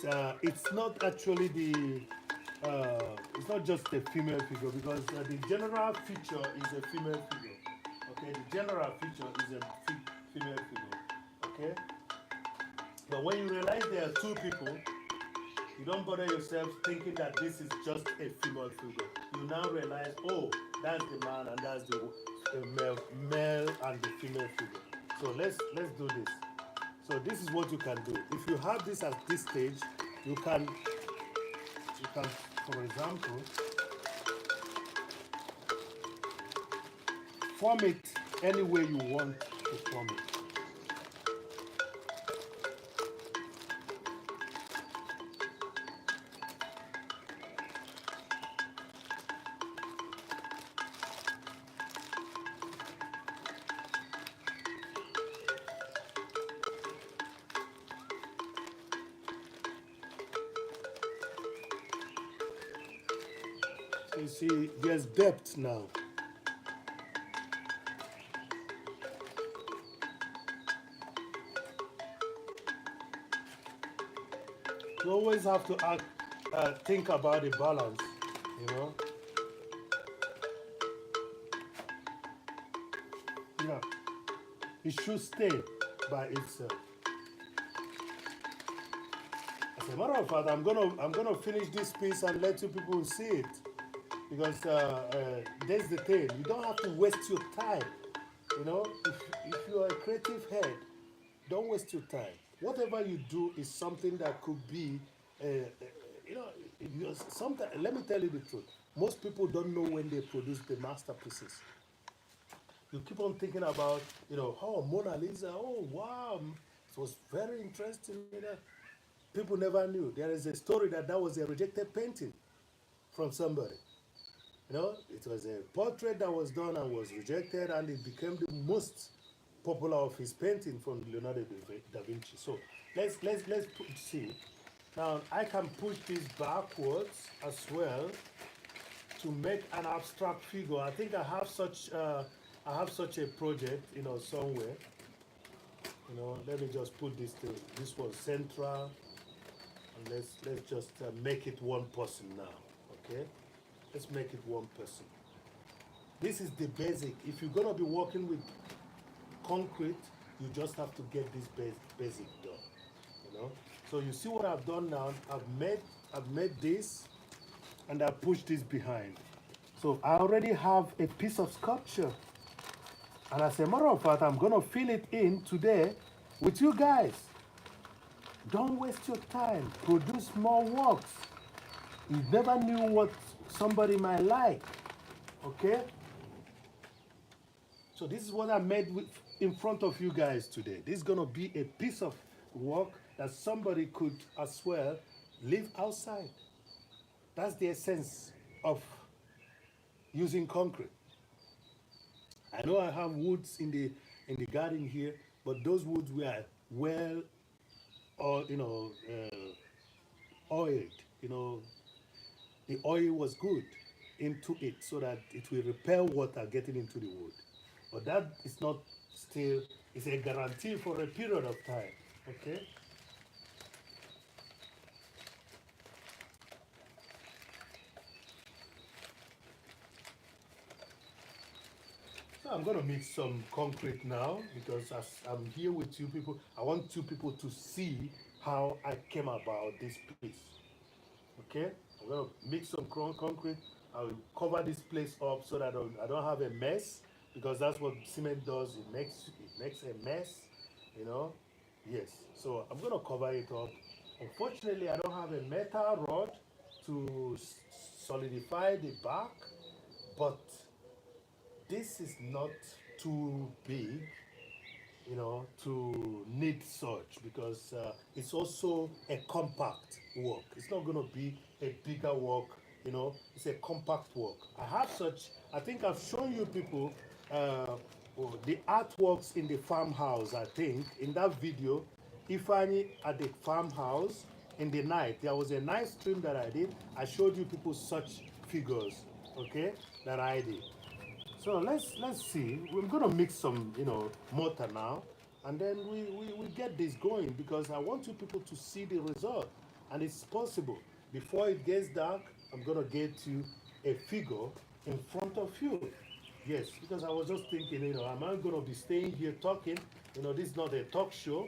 it's not actually it's not just a female figure because the general feature is a female figure. Okay, the general feature is a female figure. Okay, but when you realize there are two people, you don't bother yourself thinking that this is just a female figure. You now realize, oh, that's the man and that's the male and the female figure. So let's do this. So this is what you can do. If you have this at this stage, you can for example, form it any way you want to form it. So you see, there's depth now. You always have to think about the balance, you know. Yeah, it should stay by itself. As a matter of fact, I'm gonna finish this piece and let you people see it because there's the thing. You don't have to waste your time. If you are a creative head, don't waste your time. Whatever you do is something that could be, you know, sometimes. Let me tell you the truth. Most people don't know when they produce the masterpieces. You keep on thinking about, oh, Mona Lisa, oh, wow, it was very interesting. People never knew. There is a story that was a rejected painting from somebody. It was a portrait that was done and was rejected, and it became the most popular of his painting from Leonardo da Vinci. So see. Now I can push this backwards as well to make an abstract figure. I think I have such a project, somewhere. Let me just put this thing. This was central, and let's just make it one person now. Okay, let's make it one person. This is the basic. If you're gonna be working with concrete, you just have to get this basic done. know. So you see what I've done now? I've made this, and I pushed this behind. So I already have a piece of sculpture. And as a matter of fact, I'm gonna fill it in today with you guys. Don't waste your time. Produce more works. You never knew what somebody might like. Okay? So this is what I made in front of you guys today. This is gonna be a piece of work that somebody could as well live outside. That's the essence of using concrete. I know I have woods in the garden here, but those woods were well, or oiled. You know, the oil was good into it so that it will repel water getting into the wood. But that is not still, it's a guarantee for a period of time. Okay? So I'm gonna mix some concrete now because as I'm here with you people, I want you people to see how I came about this piece. Okay? I'm gonna mix some concrete. I'll cover this place up so that I don't have a mess because that's what cement does. It makes a mess, you know. Yes. So I'm gonna cover it up. Unfortunately, I don't have a metal rod to solidify the back, but this is not too big, to need such because it's also a compact work. It's not going to be a bigger work, it's a compact work. I have such, I think I've shown you people the artworks in the farmhouse, I think, in that video, Ifeanyi at the farmhouse in the night. There was a night stream that I did. I showed you people such figures, okay, that I did. So let's see. We're gonna mix some, mortar now, and then we get this going because I want you people to see the result, and it's possible. Before it gets dark, I'm gonna get you a figure in front of you. Yes, because I was just thinking, am I gonna be staying here talking? This is not a talk show.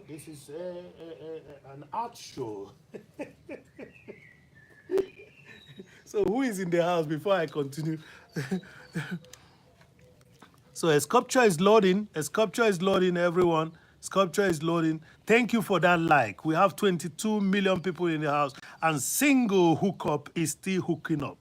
This is an art show. So who is in the house before I continue? So a sculpture is loading. A sculpture is loading, everyone. Sculpture is loading. Thank you for that like. We have 22 million people in the house, and single hookup is still hooking up.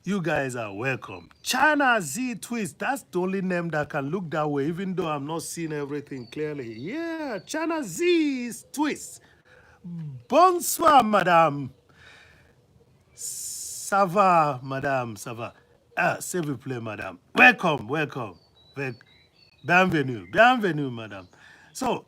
You guys are welcome. China Z Twist. That's the only name that can look that way, even though I'm not seeing everything clearly. Yeah, China Z Twist. Bonsoir, madame. Ça va, madame, ça va. Ah, s'il vous plaît, madame. Welcome, welcome. Bienvenue, bienvenue, madame. So,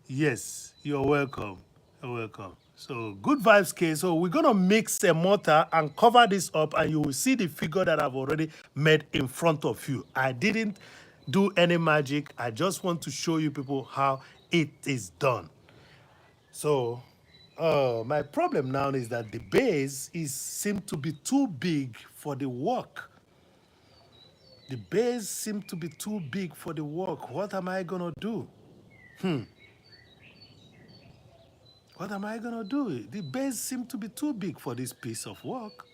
yes, you're welcome. You're welcome. So, good vibes, K. So, we're going to mix a mortar and cover this up, and you will see the figure that I've already made in front of you. I didn't do any magic. I just want to show you people how it is done. So, my problem now is that the base seems to be too big for the work. The base seems to be too big for the work. What am I gonna do? What am I gonna do? The base seems to be too big for this piece of work.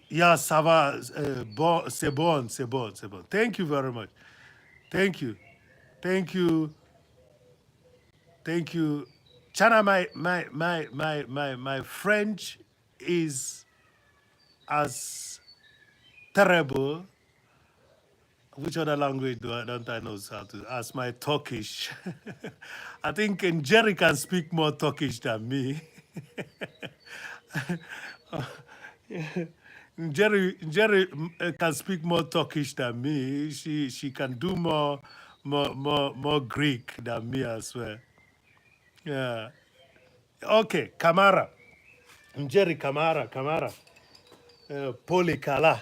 Yeah, ça va. Bon, c'est bon, c'est bon, c'est bon. Thank you very much. Thank you. Thank you. Thank you. China, my French is as terrible. Which other language don't I know how to? As my Turkish. I think Jerry can speak more Turkish than me. Jerry can speak more Turkish than me. She can do more Greek than me as well. Yeah. Okay, Kamara. Jerry Kamara. Polikala.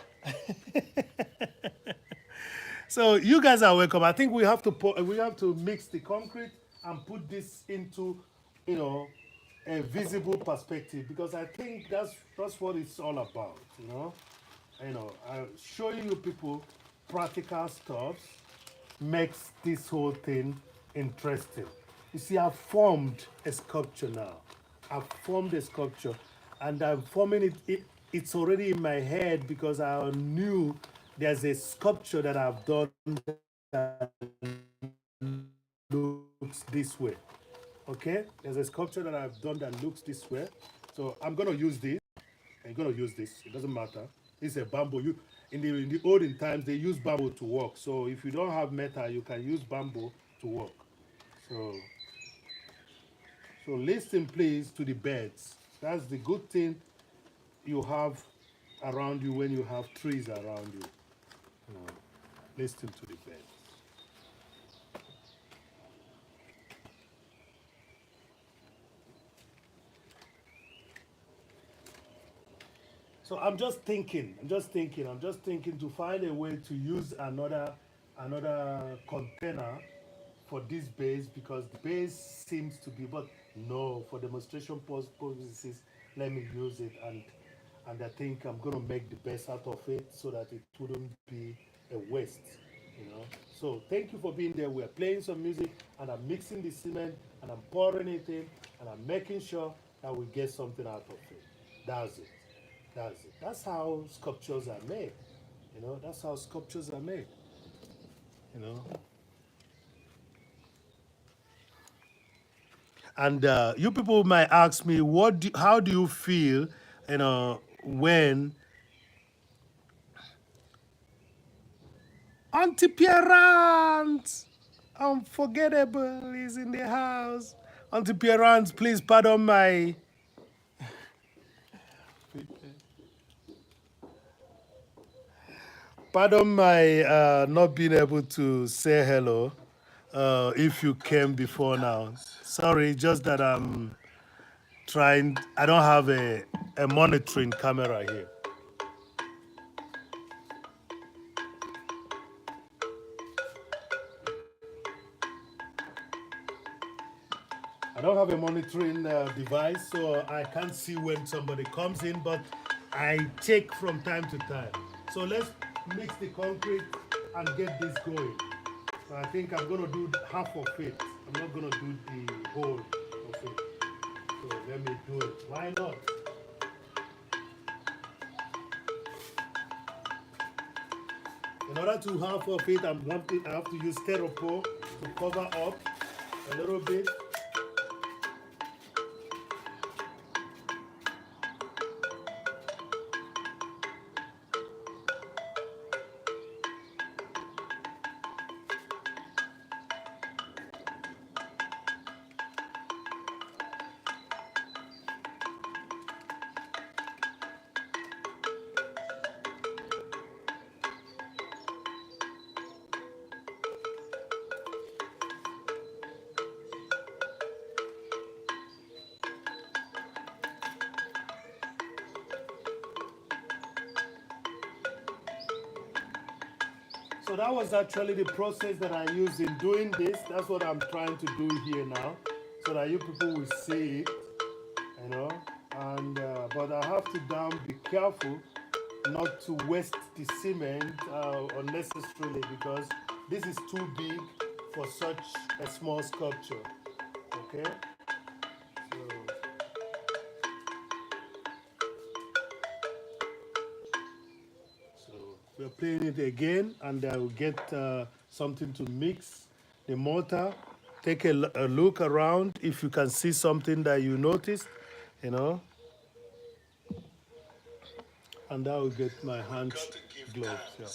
So you guys are welcome. I think we have to mix the concrete and put this into, a visible perspective because I think that's what it's all about. showing you people practical stuff makes this whole thing interesting. You see, I've formed a sculpture now. I've formed a sculpture, and I'm forming it's already in my head because I knew there's a sculpture that I've done that looks this way. Okay, there's a sculpture that I've done that looks this way. So I'm gonna use this. I'm gonna use this. It doesn't matter. It's a bamboo. In the olden times they use bamboo to work. So if you don't have metal, you can use bamboo to work. So listen please to the birds. That's the good thing you have around you when you have trees around you. You know, listen to the birds. So I'm just thinking. I'm just thinking to find a way to use another container for this base because the base seems to be. But no, for demonstration purposes, let me use it and I think I'm gonna make the best out of it so that it wouldn't be a waste. You know. So thank you for being there. We're playing some music and I'm mixing the cement and I'm pouring it in and I'm making sure that we get something out of it. That's it. That's it. That's how sculptures are made. You know, that's how sculptures are made. You know. And you people might ask me, how do you feel, when Auntie Pierrance, unforgettable, is in the house. Auntie Pierrance, please pardon my not being able to say hello. If you came before now, sorry, just that I'm trying. I don't have a monitoring camera here. I don't have a monitoring device, so I can't see when somebody comes in, but I check from time to time. So let's mix the concrete and get this going. So I think I'm going to do half of it. I'm not going to do the whole of it. So let me do it. Why not? In order to half of it, I have to use styrofoam to cover up a little bit. So that was actually the process that I used in doing this. That's what I'm trying to do here now, so that you people will see it, you know. And but I have to be careful not to waste the cement unnecessarily because this is too big for such a small sculpture. Okay, so So we're playing it again, and I will get something to mix the mortar. Take a look around if you can see something that you noticed, you know, and I will get my hand gloves. Yeah.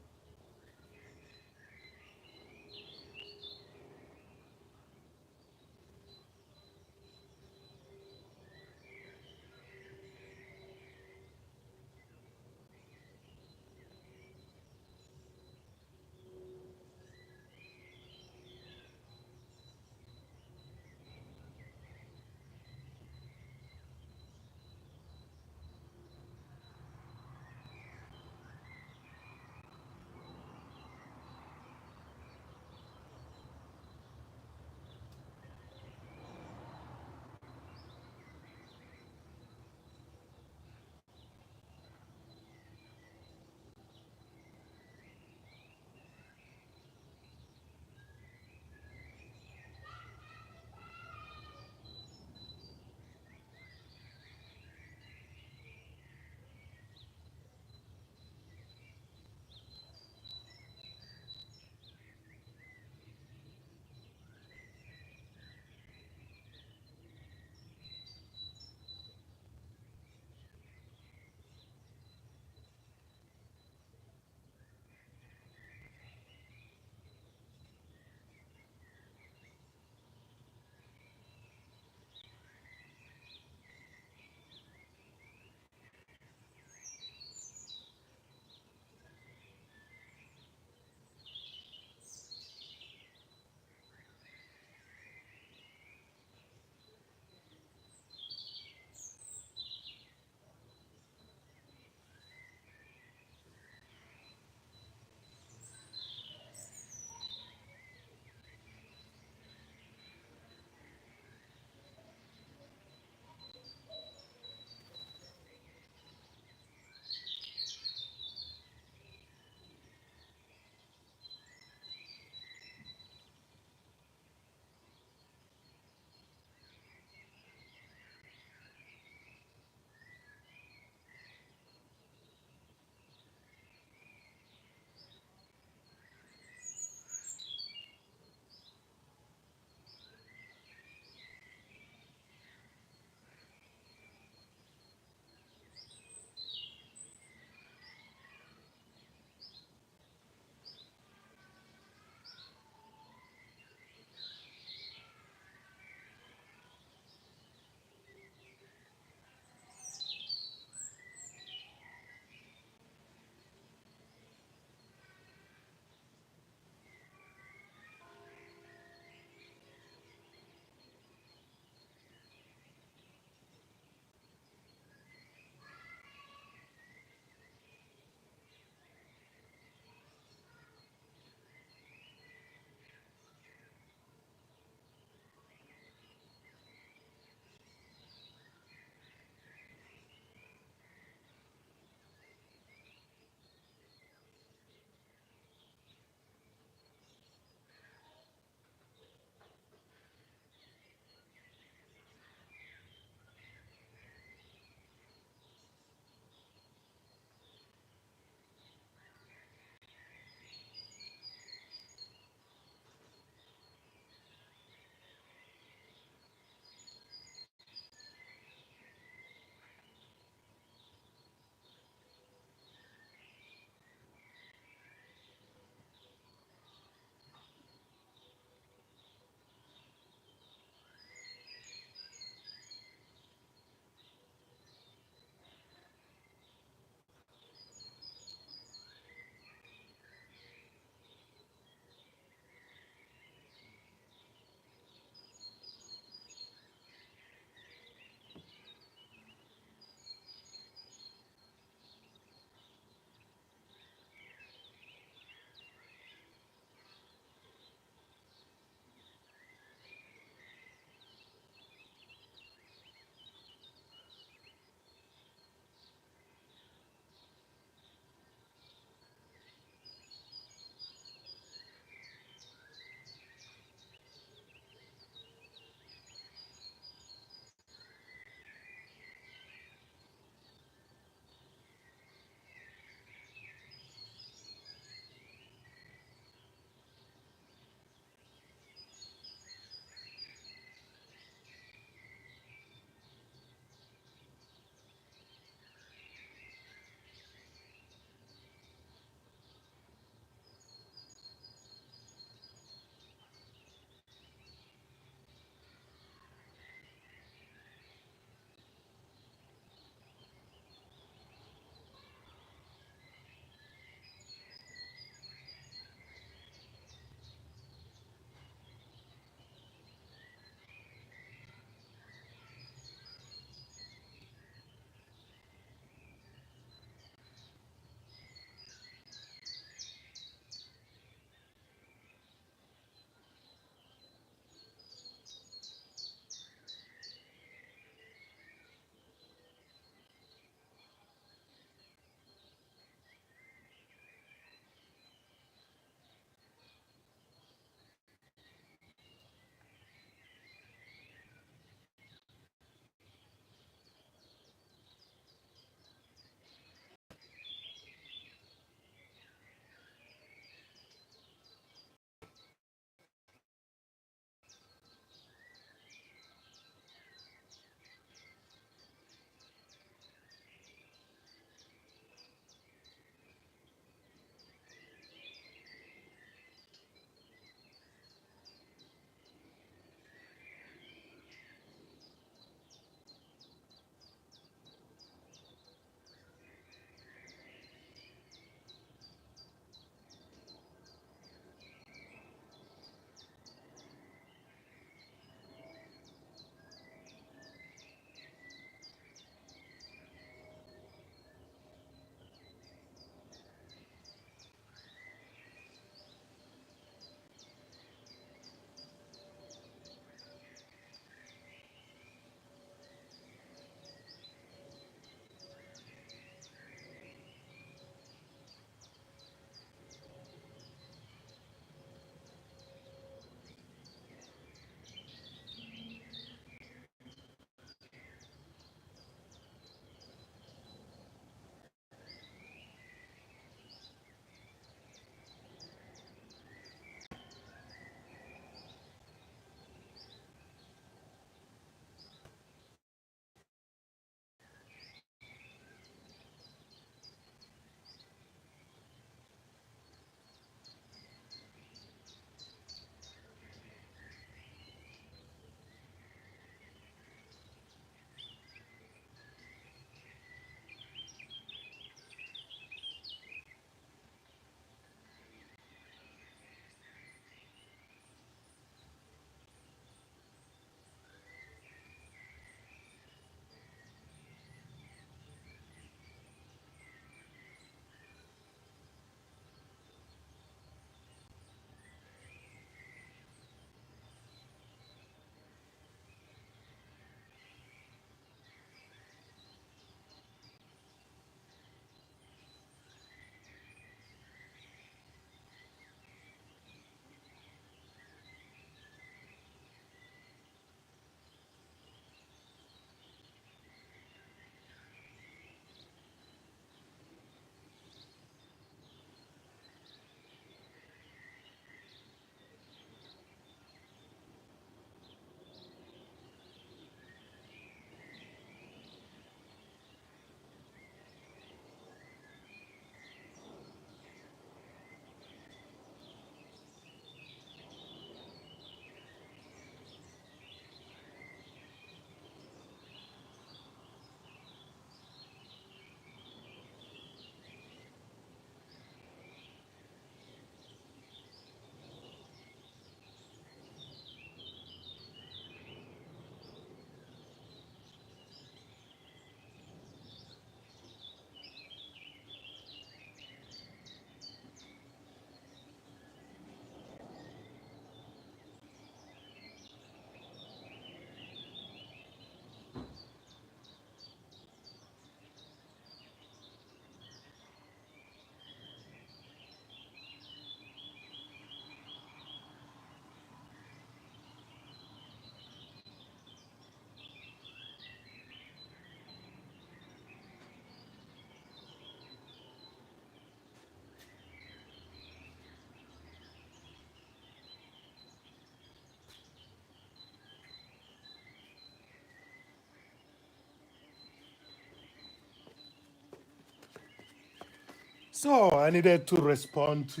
So I needed to respond to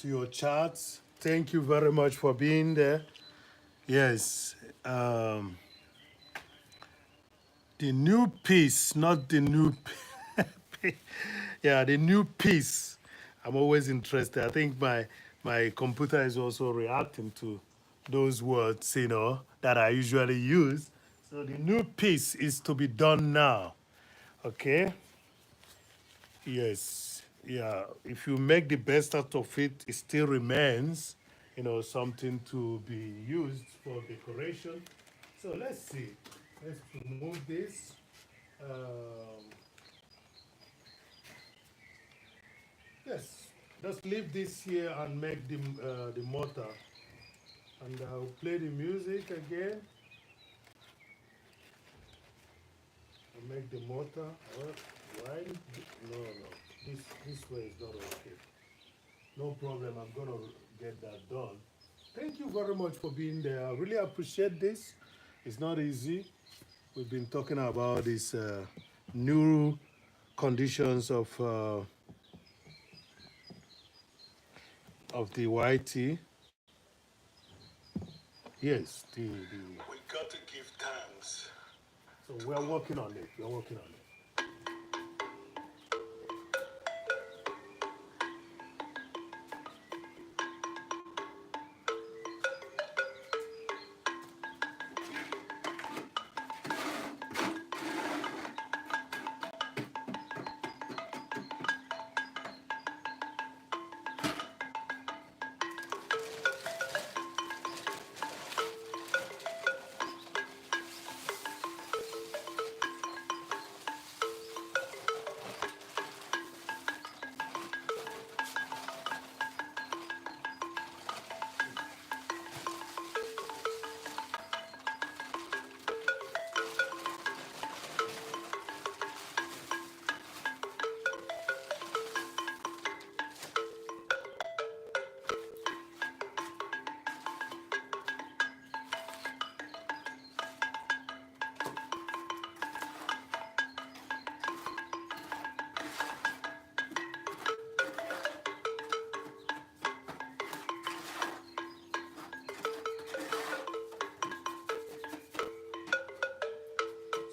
your chats. Thank you very much for being there. Yes, um, the new piece, not the new. Yeah, the new piece. I'm always interested. I think my computer is also reacting to those words, that I usually use. So the new piece is to be done now. Okay. Yes, yeah. If you make the best out of it, it still remains, something to be used for decoration. So let's see. Let's remove this. Um, yes, just leave this here and make the motor. And I'll play the music again and make the motor. Why? No, no. This way is not okay. No problem. I'm gonna get that done. Thank you very much for being there. I really appreciate this. It's not easy. We've been talking about these new conditions of the YT. Yes, the. We got to give thanks. So we're working on it. We're working on it.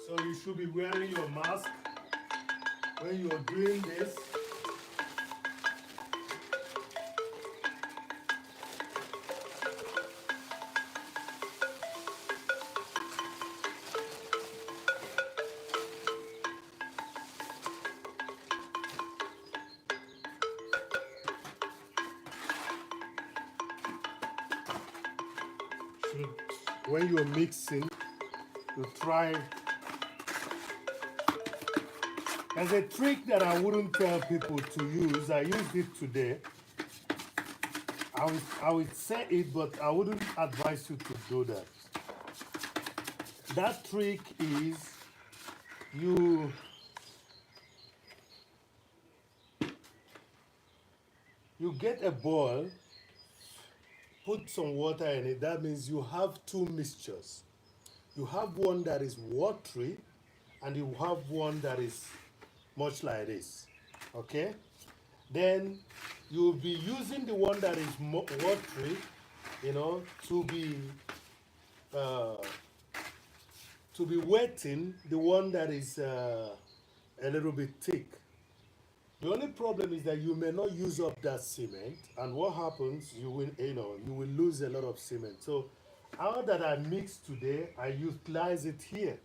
So you should be wearing your mask when you're doing this. Should, when you're mixing, you try. There's a trick that I wouldn't tell people to use. I used it today. I would say it, but I wouldn't advise you to do that. That trick is you you get a bowl, put some water in it. That means you have two mixtures. You have one that is watery, and you have one that is much like this. Okay? Then you'll be using the one that is watery, to be uh, wetting the one that is a little bit thick. The only problem is that you may not use up that cement, and what happens, you will lose a lot of cement. So, all that I mixed today, I utilize it here,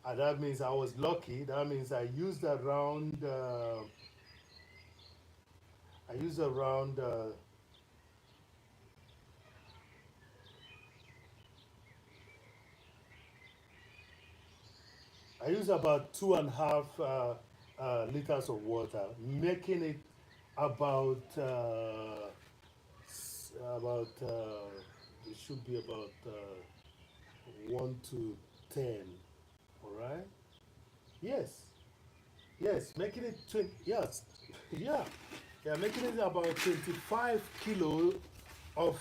and that means I was lucky. That means I used around I use about 2.5 liters of water, making it about it should be about 1 to 10. All right. Yes. Yes. Making it 20. Yes. Yeah. Yeah. Making it about 25 kilo of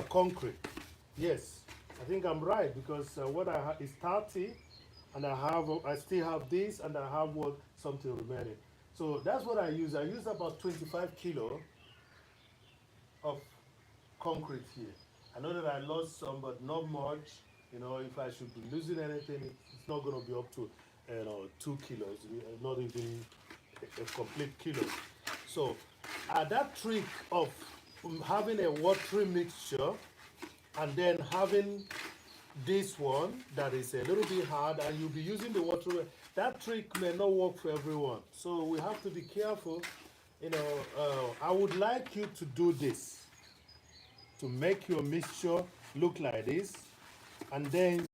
concrete. Yes. I think I'm right because what is 30, and I still have this, and I have something remaining. So that's what I use. I use about 25 kilo of concrete here. I know that I lost some, but not much. You know, if I should be losing anything, it's not going to be up to 2 kilos, not even a complete kilo. So, that trick of having a watery mixture and then having this one that is a little bit hard, and you'll be using the water, that trick may not work for everyone. So we have to be careful. You know, I would like you to do this to make your mixture look like this, and then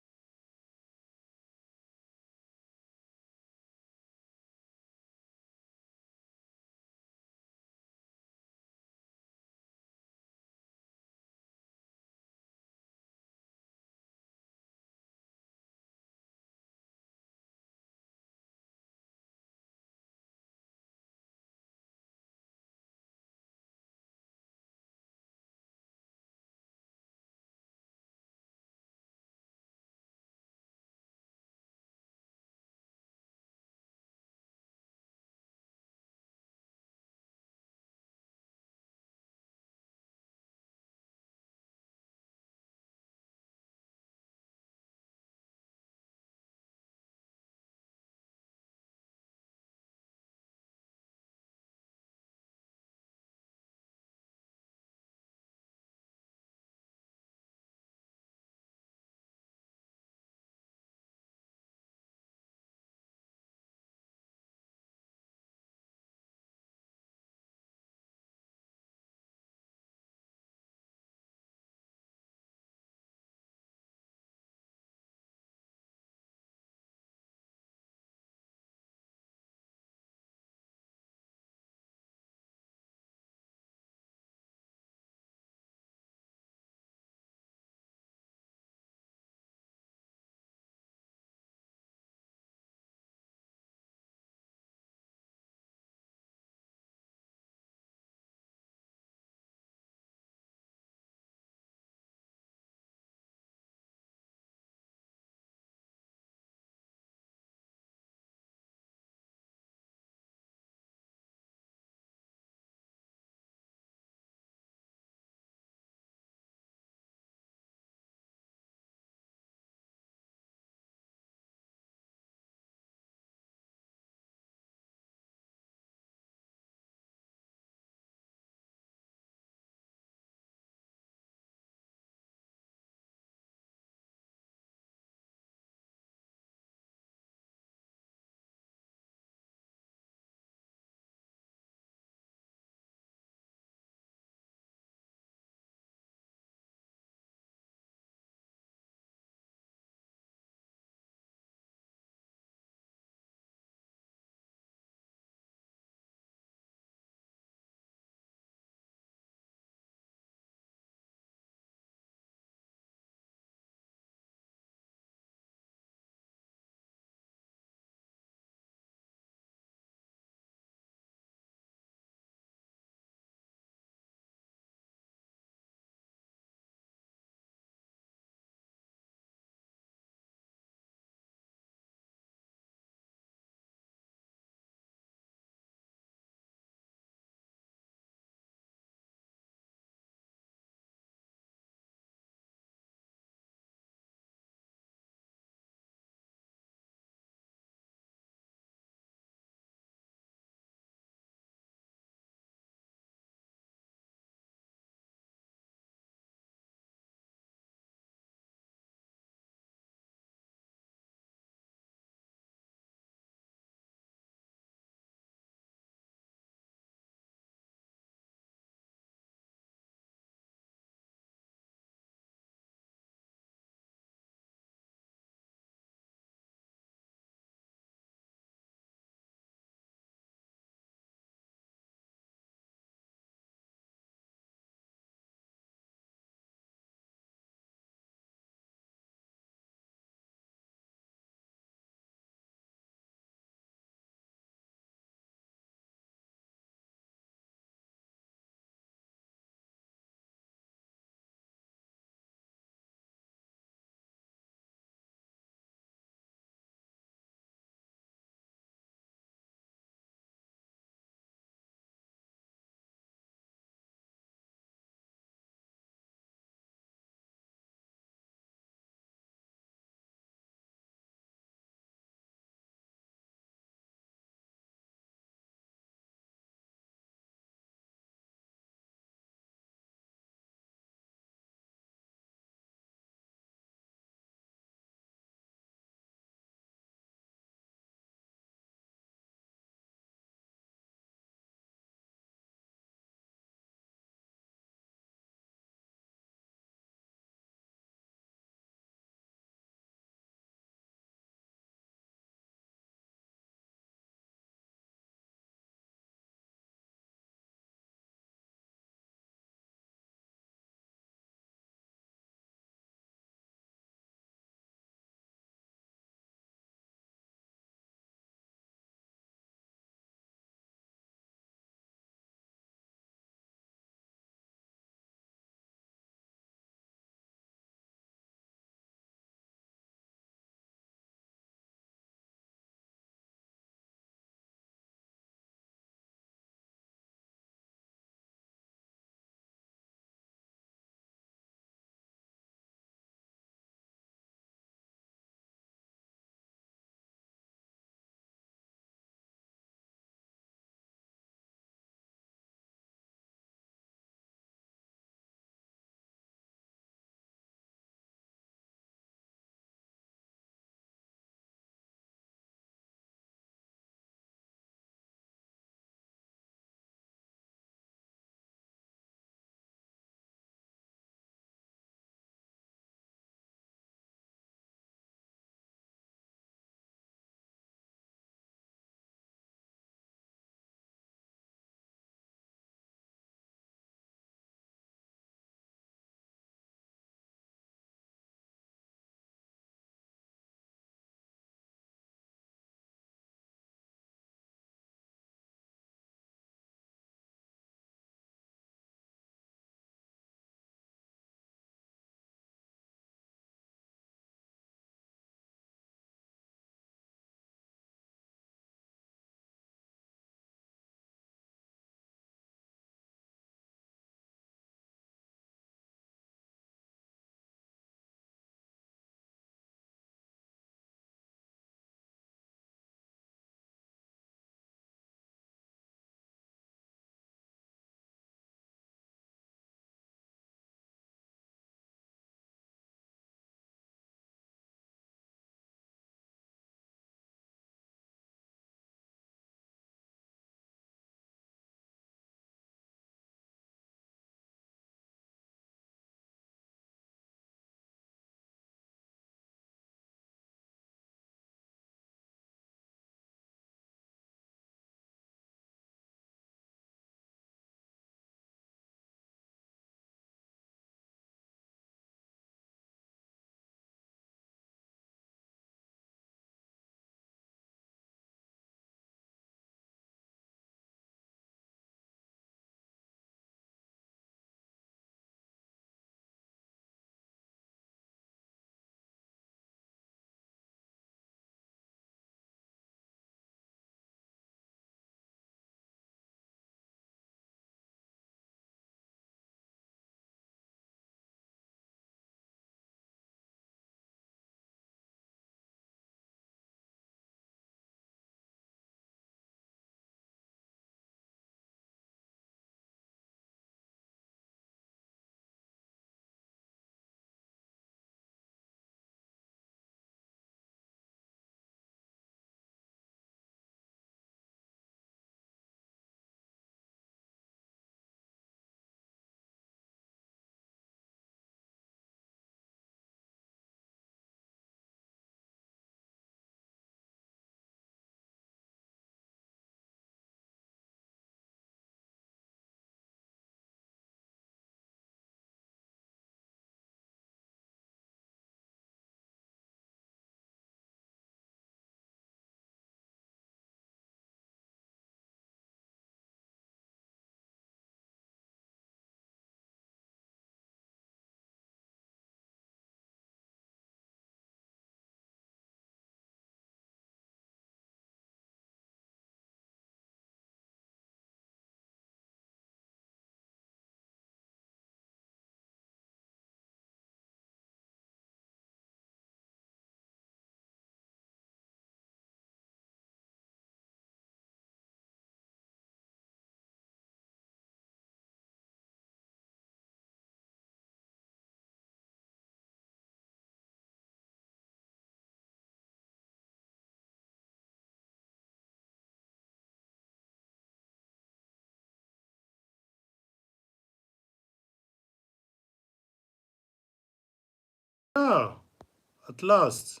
At last.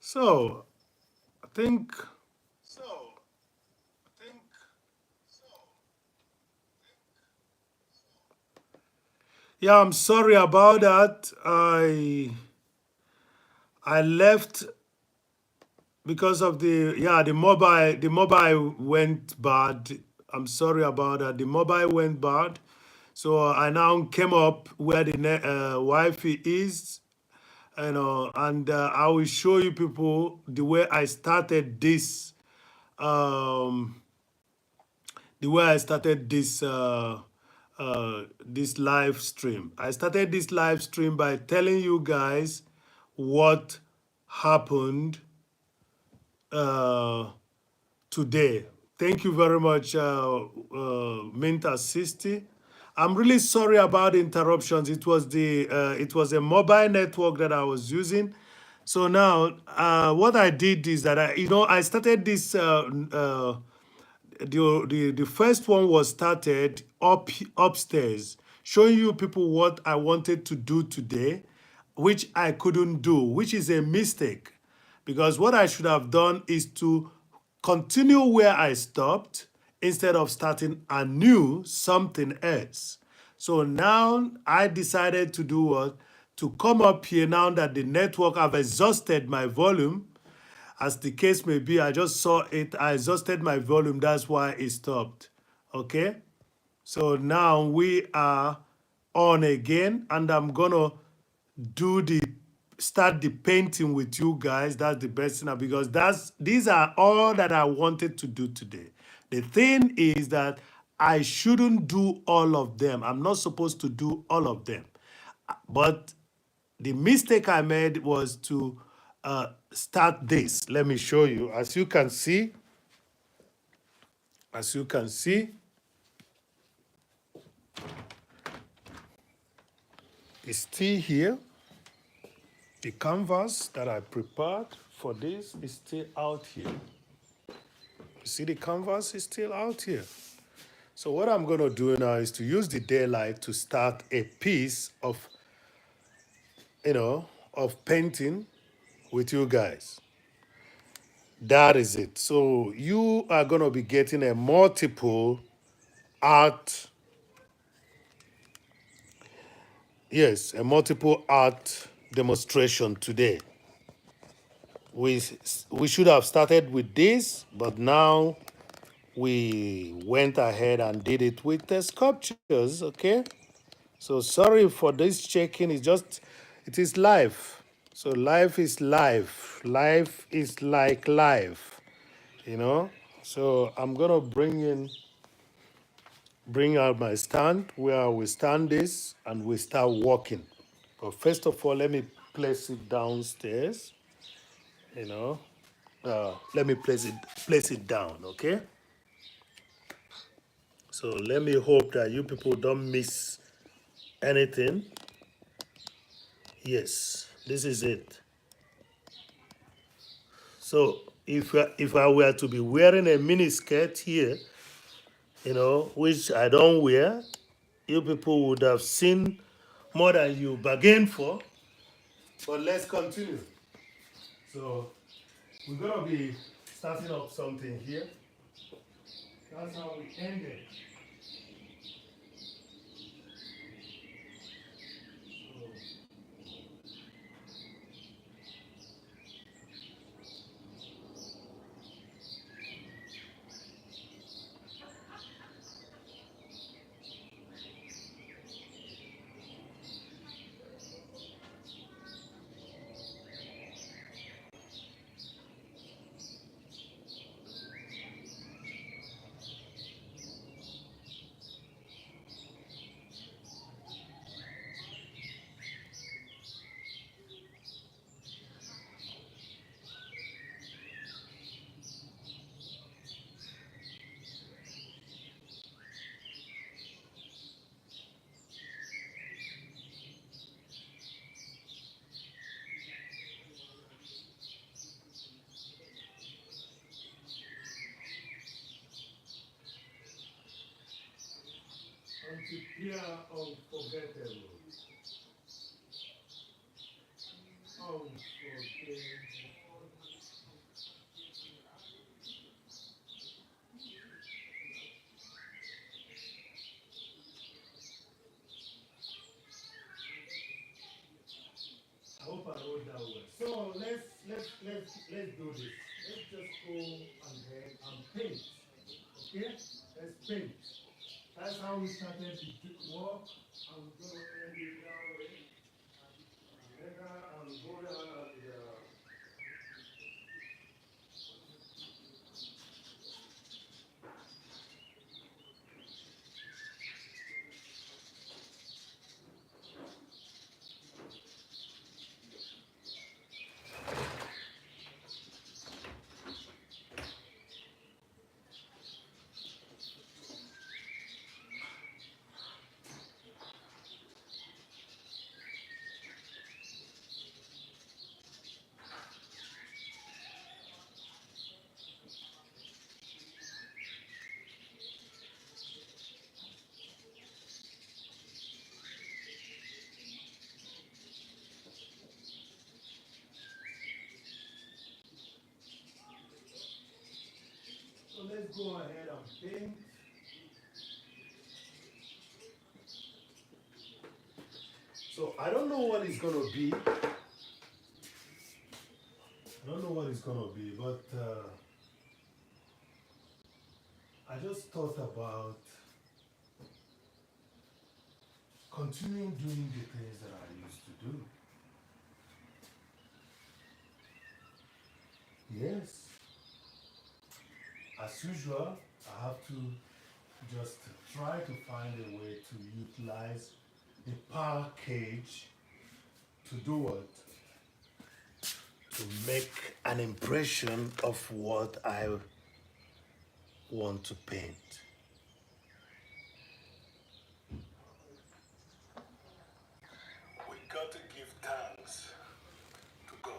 So, I think, yeah, I'm sorry about that. I left because of the mobile went bad. I'm sorry about that. The mobile went bad. So I now came up where the Wi-Fi is, and I will show you people the way I started this um this live stream. I started this live stream by telling you guys what happened uh, today. Thank you very much, Minta Sisti. I'm really sorry about the interruptions. It was a mobile network that I was using. So now, what I did is that I started this. The first one was started upstairs, showing you people what I wanted to do today, which I couldn't do, which is a mistake. Because what I should have done is to continue where I stopped instead of starting anew something else. So now I decided to do what? To come up here now that the network, I've exhausted my volume. As the case may be, I just saw it, I exhausted my volume, that's why it stopped. Okay? So now we are on again, and I'm gonna do the start the painting with you guys. That's the best thing because these are all that I wanted to do today. The thing is that I shouldn't do all of them. I'm not supposed to do all of them. But the mistake I made was to start this. Let me show you. As you can see, it's still here. The canvas that I prepared for this is still out here. You see the canvas is still out here. So what I'm going to do now is to use the daylight to start a piece of painting with you guys. That is it. So you are going to be getting a multiple art, yes, a multiple art demonstration today. We should have started with this, but now we went ahead and did it with the sculptures, okay? So sorry for this checking. It is life. So life is life. Life is like life, you know? So I'm gonna bring out my stand where we stand this and we start walking. But first of all, let me place it downstairs, you know? Let me place it down, okay? So let me hope that you people don't miss anything. Yes, this is it. So if I were to be wearing a mini skirt here, which I don't wear, you people would have seen more than you bargained for. But let's continue. So we're gonna be starting up something here. That's how we ended. Multiply unforgettable. Unforgettable. I hope I wrote that well. So let's do this. Let's just go ahead and paint. Okay? Let's paint. That's how we started to work. I'm going to end it that way. I'm going to so let's go ahead and paint. So I don't know what it's gonna be. I don't know what it's gonna be, but I just thought about continuing doing the things that I used to do. Yes. As usual, I have to just try to find a way to utilize the power cage to do what? To make an impression of what I want to paint. We got to give thanks to God.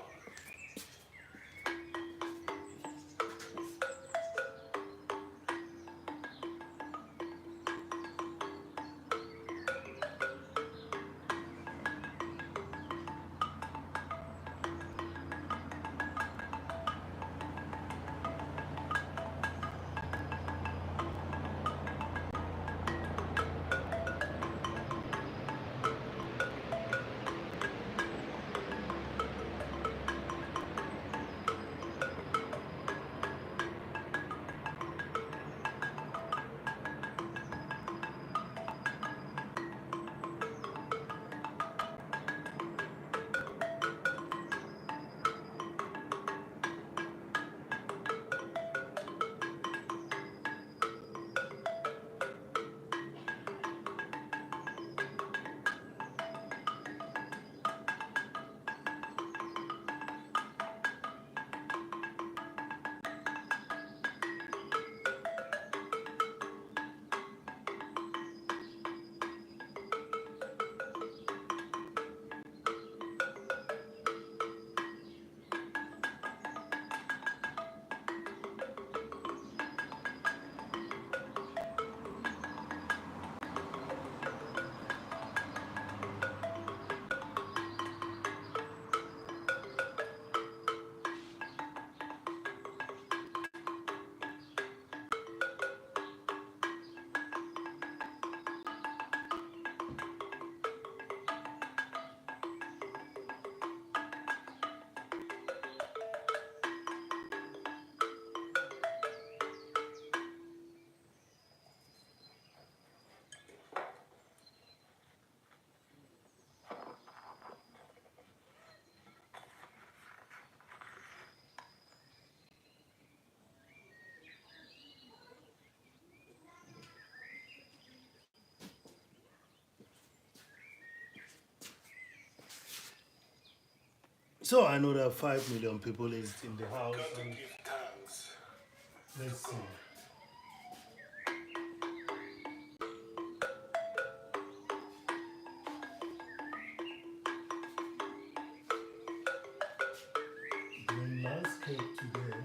So I know that 5 million people is in the house. Got to give thanks. Let's see. Doing landscape today.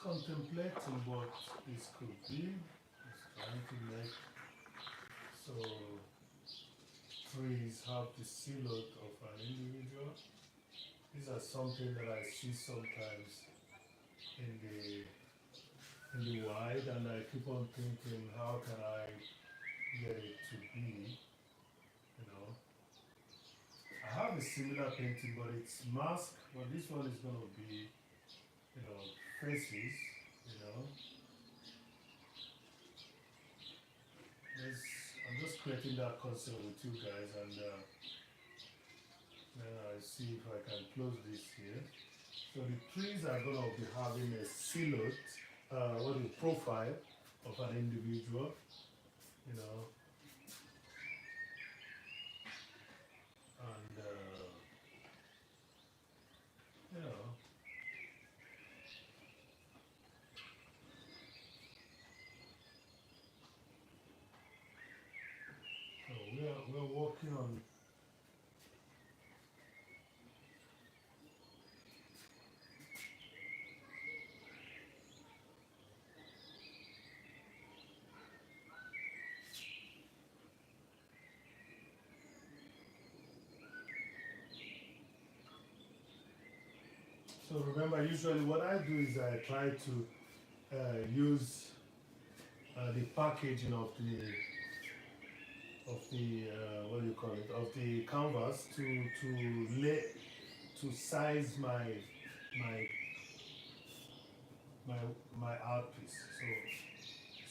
contemplating what this could be. Just trying to make so trees have the silhouette of an individual. These are something that I see sometimes in the wild, and I keep on thinking, how can I get it to be? You know, I have a similar painting, but it's masked. But this one is going to be, you know, faces. You know, I'm just creating that concept with you guys, and then I see if I can close this here. So the trees are going to be having a silhouette, what is profile of an individual, you know, and you know, so we're working on. So remember, usually what I do is I try to use the packaging of the what do you call it, of the canvas to size my my my art piece.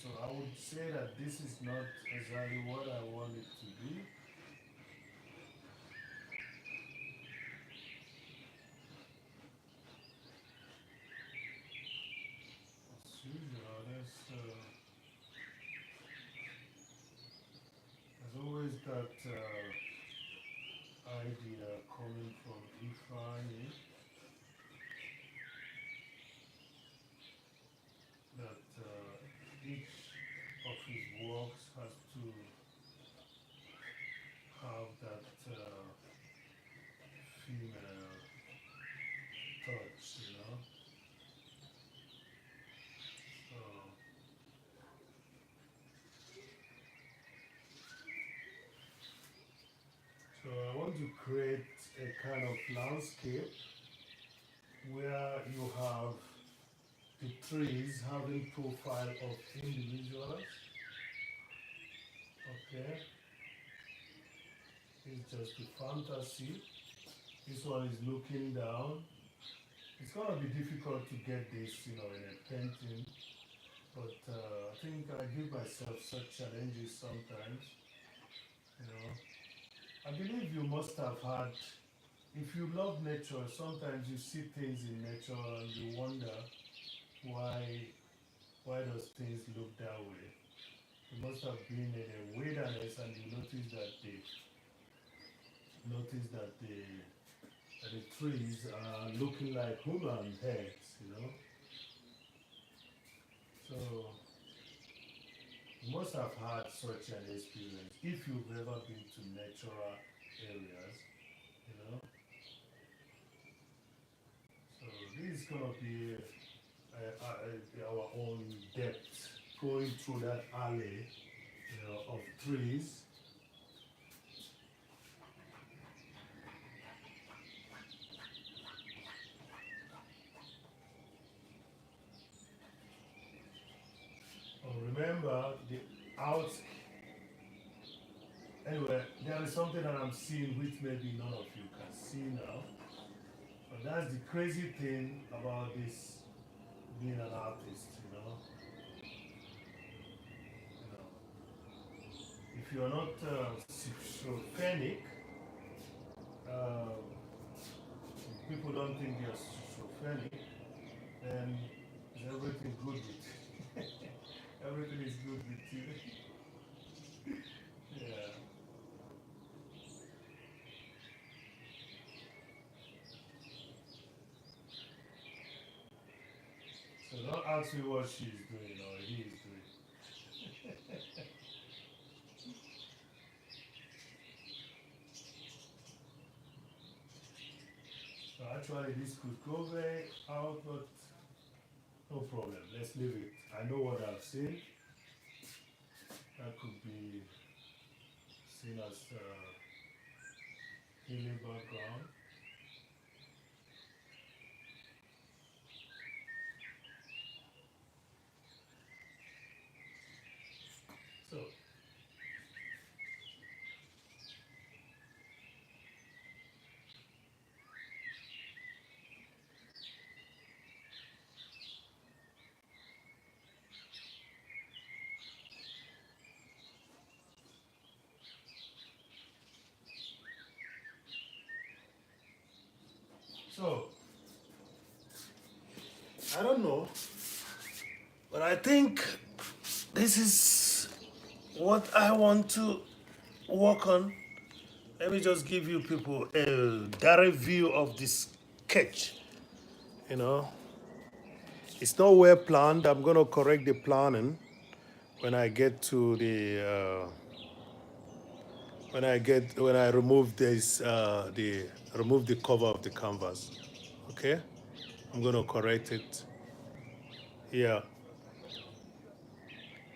So I would say that this is not exactly what I want it to be. As usual, there's always that idea coming from Ifeanyickool that each of his works has to have that female touch, you know. So, so I want to create a kind of landscape where you have the trees having profile of individuals. Okay, it's just a fantasy. This one is looking down. It's gonna be difficult to get this, you know, in a painting, but I think I give myself such challenges sometimes. You know, I believe you must have had. If you love nature, sometimes you see things in nature and you wonder why why does things look that way. You must have been in a wilderness and you notice that the trees are looking like human heads, you know. So you must have had such an experience if you've ever been to natural areas, you know. So this is gonna be our own depth going through that alley, you know, of trees. Remember the out. Anyway, there is something that I'm seeing which maybe none of you can see now. But that's the crazy thing about this being an artist, you know. You know, if you're not schizophrenic, uh, people don't think you're schizophrenic, then is everything good with you? Everything is good with you. Yeah. So don't ask me what she's doing or he is doing. So actually this could go way out, but No problem. Let's leave it. I know what I've seen. That could be seen as healing background. So, so I don't know, but I think this is what I want to work on. Let me just give you people a direct view of this sketch. You know, it's not well planned. I'm gonna correct the planning when I get to the when I remove this the remove the cover of the canvas. Okay, I'm gonna correct it. Yeah,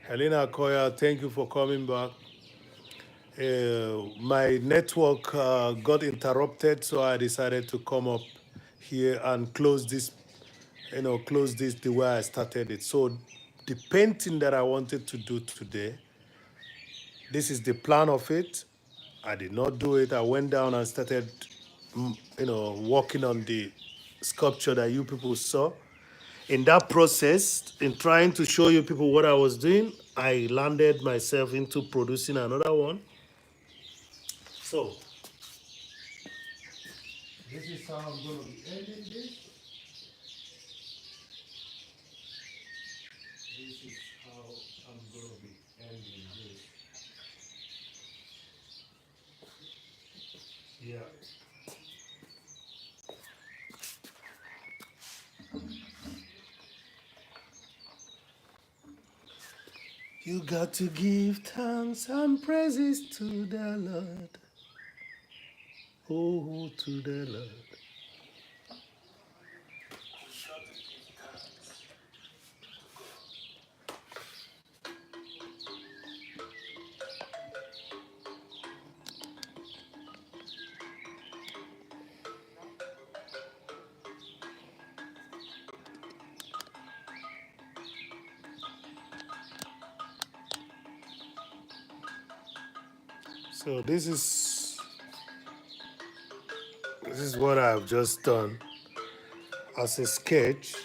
Helena Koya, thank you for coming back. My network got interrupted, so I decided to come up here and close this, close this the way I started it. So the painting that I wanted to do today, this is the plan of it. I did not do it. I went down and started, working on the sculpture that you people saw. In that process, in trying to show you people what I was doing, I landed myself into producing another one. So this is how I'm going to be ending this. This is how I'm going to be ending this. Yeah. You got to give thanks and praises to the Lord. Oh, to the Lord. So this is what I've just done as a sketch.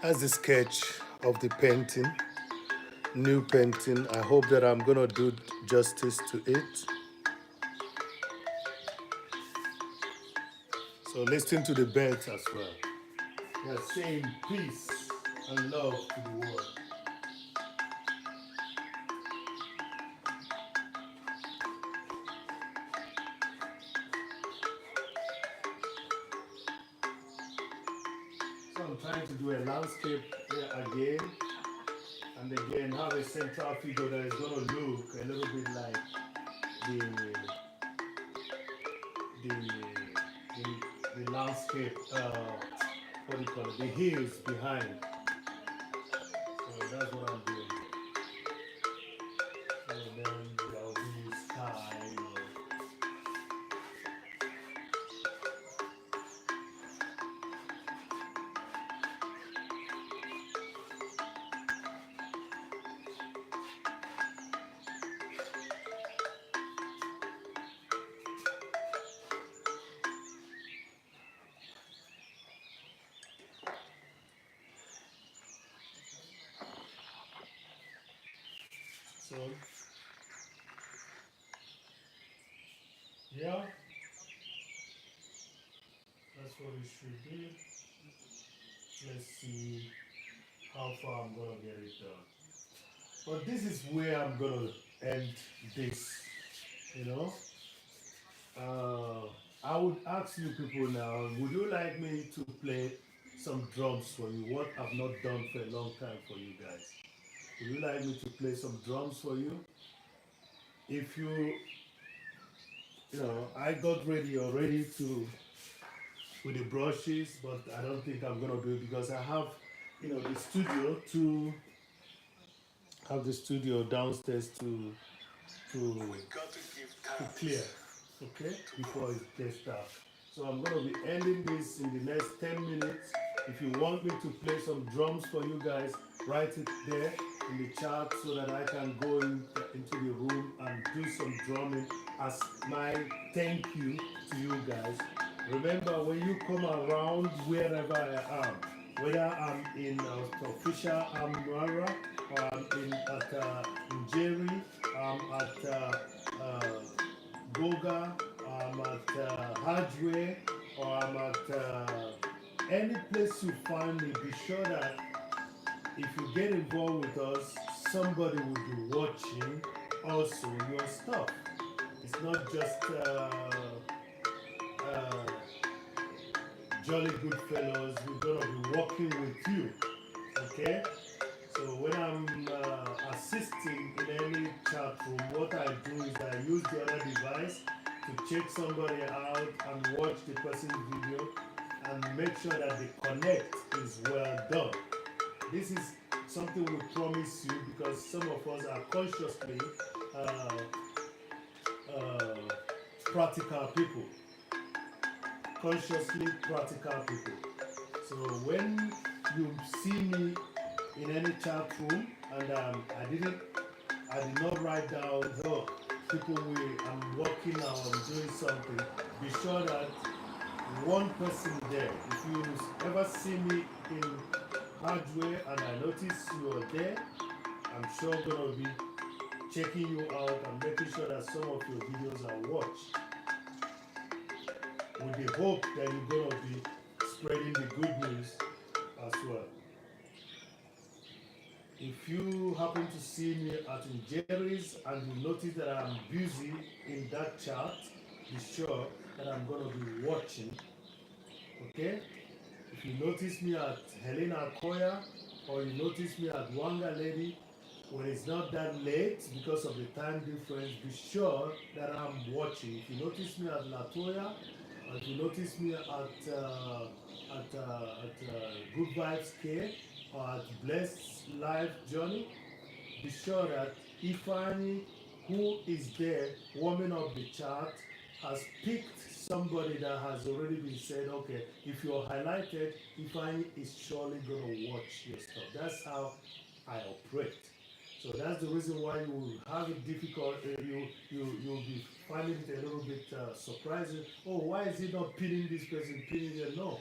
As the sketch of the painting, new painting. I hope that I'm gonna do justice to it. So listen to the birds as well. They are saying peace and love to the world. So I'm trying to do a landscape here again, and again have a central figure that is gonna look a little bit like the the the landscape. What do you call it? The hills behind. So that's what I'm doing. So then there'll be sky. So yeah, that's what it should be. Let's see how far I'm gonna get it done. But this is where I'm gonna end this. You know, uh, I would ask you people now. Would you like me to play some drums for you? What I've not done for a long time for you guys. Would you like me to play some drums for you? If I got ready already to with the brushes, but I don't think I'm gonna do it because I have, the studio to have the studio downstairs to clear, okay, before it gets dark. So I'm gonna be ending this in the next 10 minutes. If you want me to play some drums for you guys, write it there in the chat so that I can go into the room and do some drumming as my thank you to you guys. Remember, when you come around wherever I am, whether I'm in official Amara or I'm in Jerry, I'm at Goga, I'm at Hardware, or I'm at any place you find me. Be sure that if you get involved with us, somebody will be watching also your stuff. It's not just uh, jolly good fellows. We're gonna be working with you, okay? So when I'm assisting in any chat room, what I do is I use the other device to check somebody out and watch the person's video and make sure that the connect is well done. This is something we promise you because some of us are consciously uh, uh, practical people. Consciously practical people. So when you see me in any chat room and I did not write down, oh, people I'm working now, I'm doing something, be sure that one person there, if you ever see me in hardware and I notice you are there, I'm sure gonna be checking you out and making sure that some of your videos are watched with the hope that you're gonna be spreading the good news as well. If you happen to see me at Jerry's and you notice that I'm busy in that chat, be sure that I'm going to be watching. Okay? If you notice me at Helena Koya or you notice me at Wanga Lady, when it's not that late because of the time difference, be sure that I'm watching. If you notice me at Latoya, or if you notice me at Good Vibes Care or at Blessed Life Journey, be sure that Ifeanyi, who is there warming up the chart, has picked somebody that has already been said, okay, if you're highlighted, Ifeanyi is surely going to watch your stuff. That's how I operate. So that's the reason why you will have it difficult. You'll be finding it a little bit surprising. Oh, why is he not pinning this person, pinning them? No,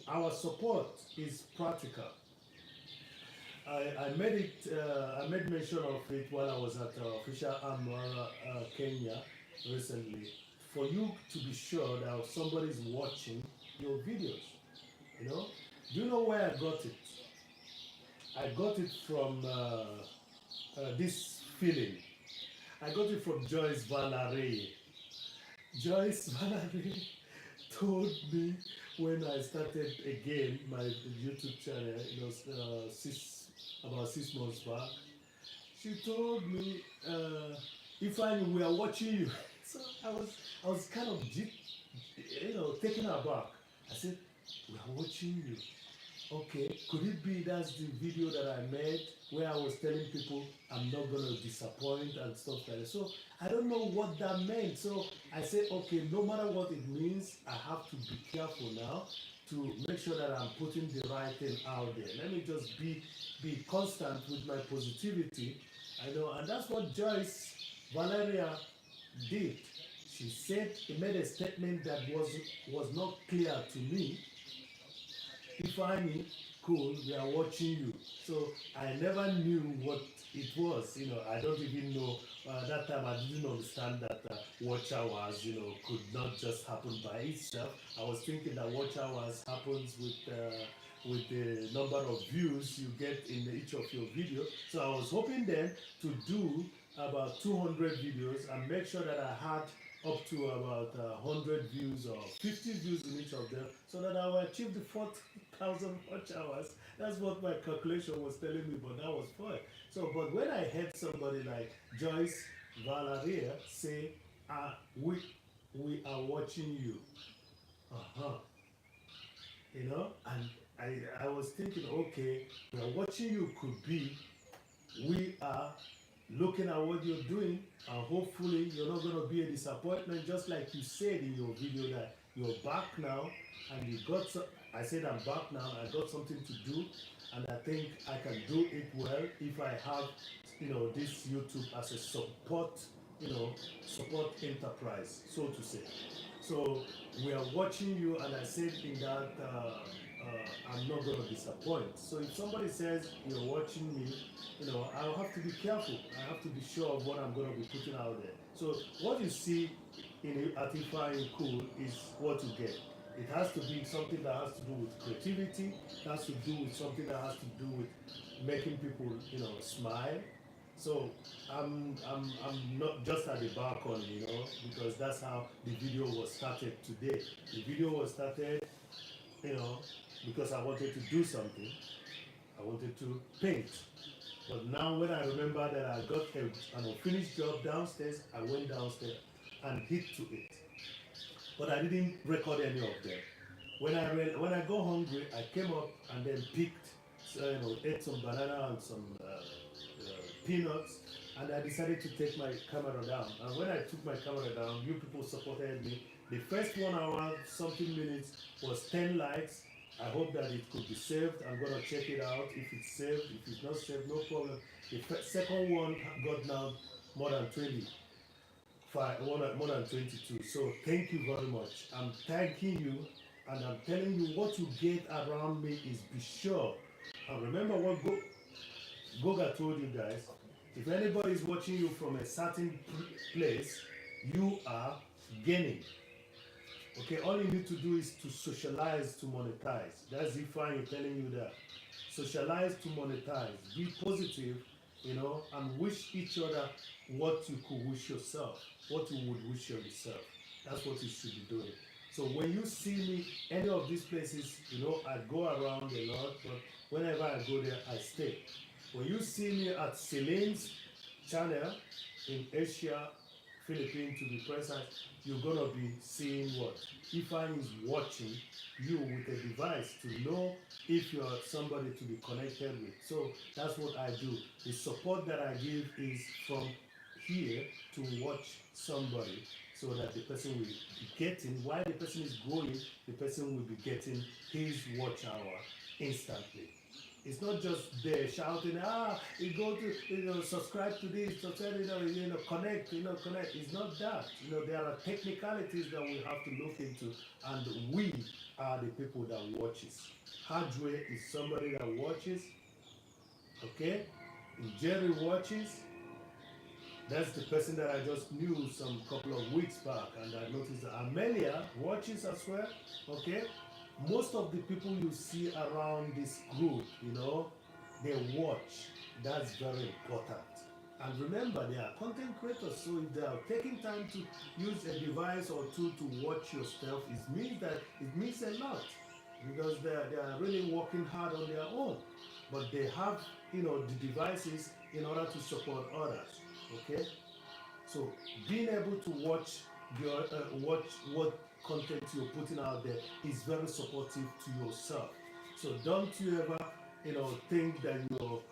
our support is practical. I made it. I made mention of it while I was at official Amara, Kenya recently. For you to be sure that somebody is watching your videos, do you know where I got it? I got it from this feeling. I got it from Joyce Valerie. Joyce Valerie told me when I started again my YouTube channel, about 6 months back. She told me, Ifeanyi, we are watching you. So I was kind of, taken aback. I said, we are watching you. Okay, could it be that's the video that I made where I was telling people I'm not gonna disappoint and stuff like that? So I don't know what that meant. So I said, okay, no matter what it means, I have to be careful now to make sure that I'm putting the right thing out there. Let me just be constant with my positivity. I know, and that's what Joyce Valeria did. She said, he made a statement that was not clear to me. Ifeanyickool, we are watching you. So I never knew what it was. I don't even know. That time I didn't understand that watch hours, could not just happen by itself. I was thinking that watch hours happens with the number of views you get in each of your videos. So I was hoping then to do about 200 videos and make sure that I had up to about 100 views or 50 views in each of them, so that I will achieve the 40,000 watch hours. That's what my calculation was telling me, but that was fine. So, but when I heard somebody like Joyce Valeria say, we are watching you, uh-huh, and I was thinking, okay, we are watching you could be, we are looking at what you're doing, and hopefully you're not going to be a disappointment, just like you said in your video that you're back now and you got some. I said I'm back now, I got something to do, and I think I can do it well if I have this YouTube as a support, support enterprise, so to say. So we are watching you, and I said in that I'm not going to disappoint. So if somebody says you're watching me, I'll have to be careful. I have to be sure of what I'm going to be putting out there. So what you see at Ifeanyickool is what you get. It has to be something that has to do with creativity. It has to do with something that has to do with making people, smile. So I'm not just at the balcony, because that's how the video was started today. The video was started, you know, because I wanted to do something. I wanted to paint. But now when I remember that I got an unfinished job downstairs, I went downstairs and hit to it. But I didn't record any of them. When I go hungry, I came up and then picked, ate some banana and some peanuts, and I decided to take my camera down. And when I took my camera down, you people supported me. The first 1 hour, something minutes, was 10 likes. I hope that it could be saved. I'm gonna check it out. If it's saved, if it's not saved, no problem. The second one got now more than 20. More than 22. So thank you very much. I'm thanking you, and I'm telling you what you get around me is be sure. And remember what Goga told you guys. If anybody is watching you from a certain place, you are gaining. Okay, all you need to do is to socialize to monetize. That's Ifeanyi telling you that. Socialize to monetize. Be positive, and wish each other what you could wish yourself, what you would wish yourself. That's what you should be doing. So when you see me, any of these places, I go around a lot, but whenever I go there, I stay. When you see me at Celine's channel in Asia, Philippines to be precise, you're gonna be seeing what? Ifeanyi is watching you with a device to know if you're somebody to be connected with. So that's what I do. The support that I give is from here to watch somebody, so that the person will be getting, while the person is growing, the person will be getting his watch hour instantly. It's not just there shouting, you go to, subscribe to this, subscribe, connect, connect. It's not that. There are technicalities that we have to look into, and we are the people that watches. Hardware is somebody that watches, okay? Jerry watches. That's the person that I just knew some couple of weeks back, and I noticed that Amelia watches as well, okay? Most of the people you see around this group, they watch. That's very important. And remember, they are content creators, so if they are taking time to use a device or two to watch your stuff, it means a lot, because they are really working hard on their own. But they have, the devices in order to support others. Okay, so being able to watch what content you're putting out there is very supportive to yourself. So don't you ever think that you're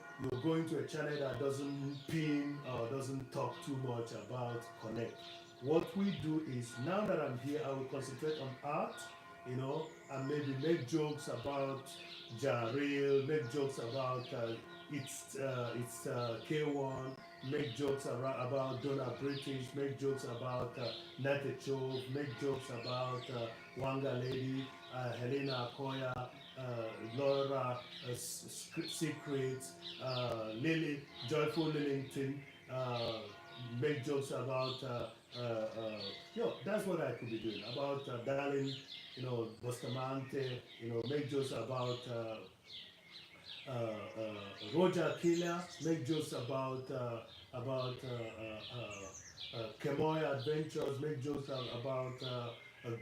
going to a channel that doesn't pin or doesn't talk too much about connect. What we do is, now that I'm here, I will concentrate on art, and maybe make jokes about Jaril, make jokes about it's K1, make jokes about Donna British, make jokes about Nate Chove, make jokes about Wanga Lady, Helena Akoya, Laura Secrets, Lily, Joyful Lillington, make jokes about, that's what I could be doing, about Darling, Bustamante, make jokes about Roger Killer, make jokes about Kemoy Adventures, make jokes about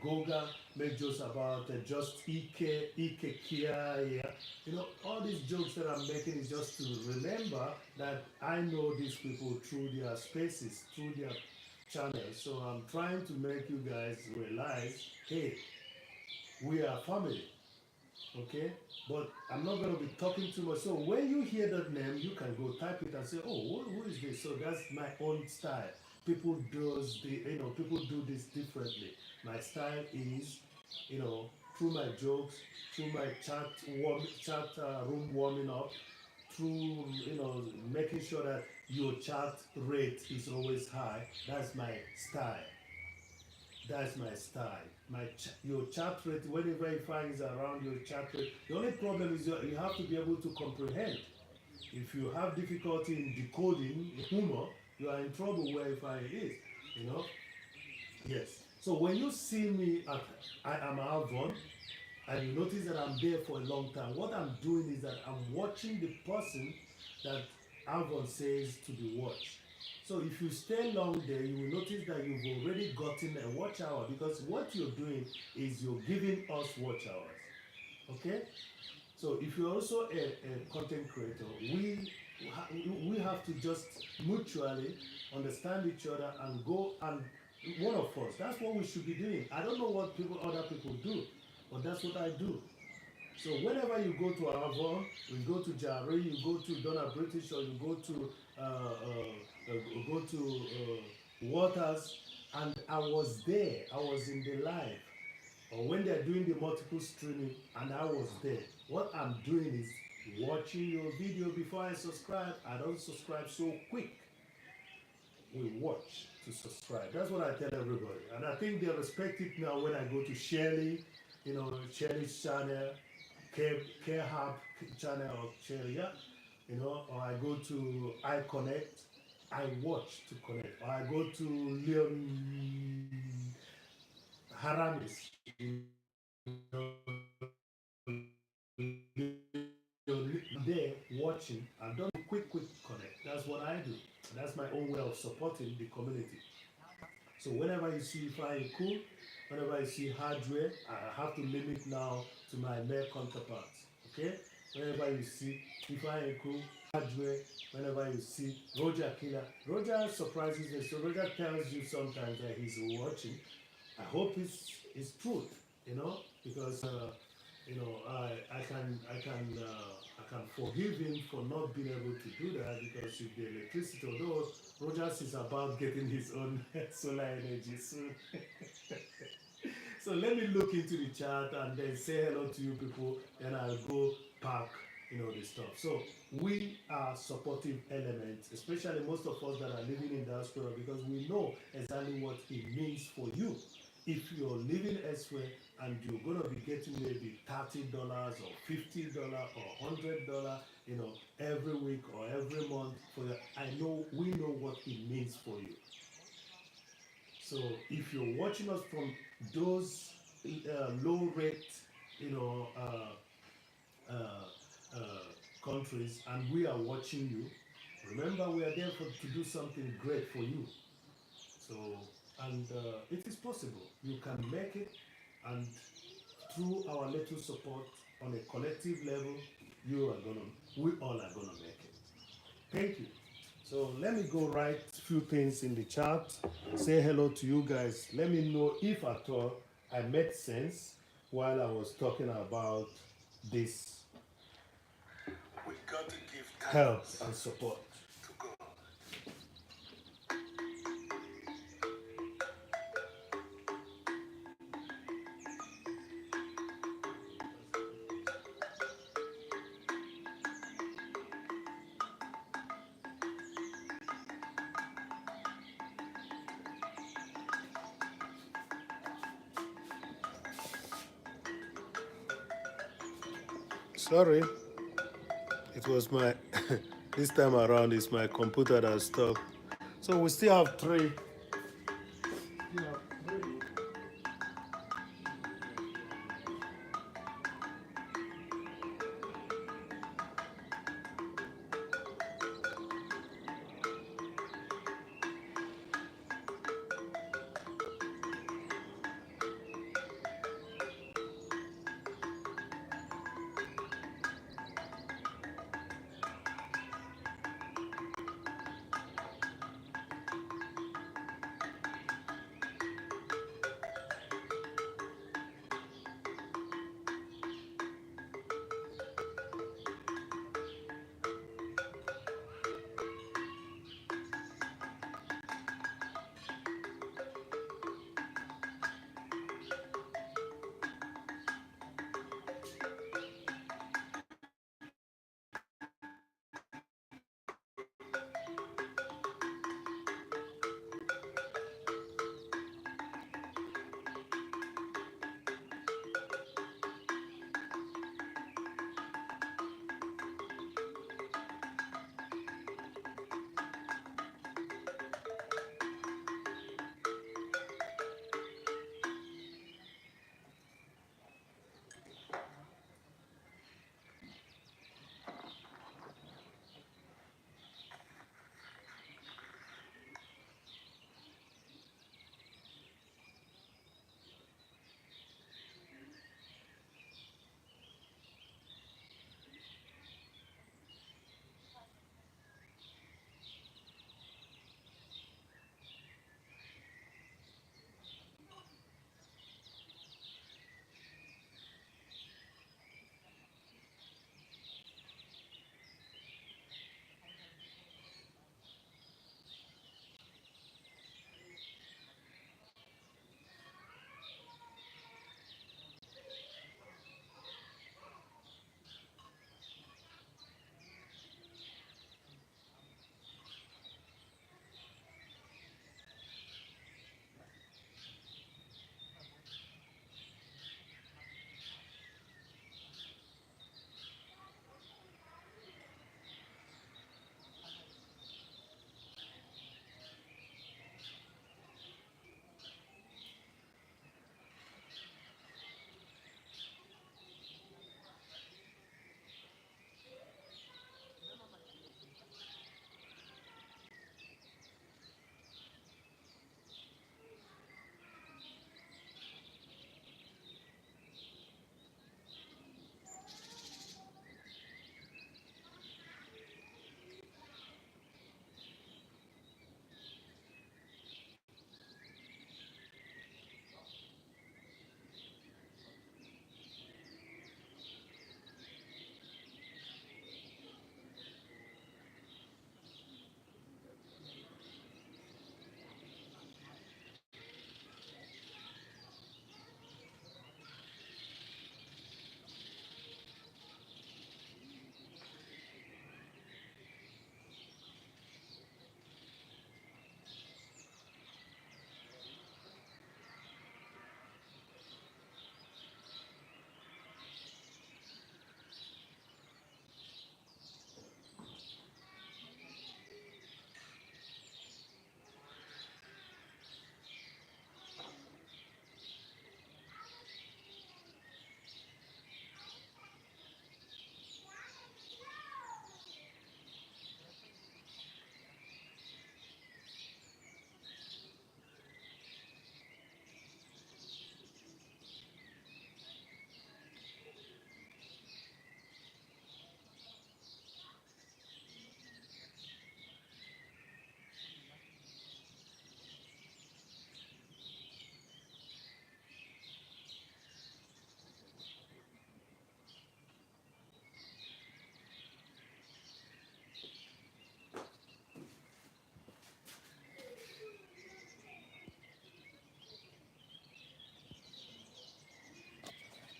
Goga, make jokes about just Ike Kia. Yeah. You know, all these jokes that I'm making is just to remember that I know these people through their spaces, through their channels. So I'm trying to make you guys realize, hey, we are family, okay? But I'm not going to be talking too much. So when you hear that name, you can go type it and say, oh, who is this? So that's my own style. People do this differently. My style is, through my jokes, through my chat room warming up, through making sure that your chat rate is always high. That's my style. That's my style. Your chat rate, whenever you find is around your chat rate, the only problem is you have to be able to comprehend. If you have difficulty in decoding humor, you are in trouble wherever it is. You know? Yes. So when you see me at I am Alvon, and you notice that I'm there for a long time, what I'm doing is that I'm watching the person that Alvon says to be watched. So if you stay long there, you will notice that you've already gotten a watch hour, because what you're doing is you're giving us watch hours. Okay? So if you're also a content creator, we have to just mutually understand each other and go and one of us. That's what we should be doing. I don't know what other people do, but that's what I do. So whenever you go to Avon, you go to Jare, you go to Donna British, or you go to Waters, and I was there. I was in the live, or when they're doing the multiple streaming, and I was there. What I'm doing is watching your video before I subscribe. I don't subscribe so quick. We watch to subscribe. That's what I tell everybody. And I think they respect it now when I go to Shelly, Shelly's channel, Care Hub channel of Shelly, yeah. Or I go to I Connect, I watch to connect. Or I go to Leon Haramis, I'm there watching and don't quick connect. That's what I do. That's my own way of supporting the community. So whenever you see Ifeanyickool, whenever you see hardware, I have to limit now to my male counterparts. Okay? Whenever you see Ifeanyickool, hardware, whenever you see Roger Killer, Roger surprises me. So Roger tells you sometimes that he's watching. I hope it's truth, because I can forgive him for not being able to do that, because if the electricity, although Rogers is about getting his own solar energy soon. So let me look into the chat and then say hello to you people, then I'll go pack, the stuff. So we are supportive elements, especially most of us that are living in diaspora, because we know exactly what it means for you. If you're living elsewhere and you're gonna be getting maybe $30 or $50 or $100, every week or every month for that, we know what it means for you. So if you're watching us from those low rate, you know, countries, and we are watching you, remember we are there to do something great for you. So, and it is possible. You can make it, and through our little support on a collective level, we all are gonna make it. Thank you. So let me go write a few things in the chat. Say hello to you guys. Let me know if at all I made sense while I was talking about this. We got to give help and support to God. Sorry, it was my this time around it's my computer that stopped. So we still have three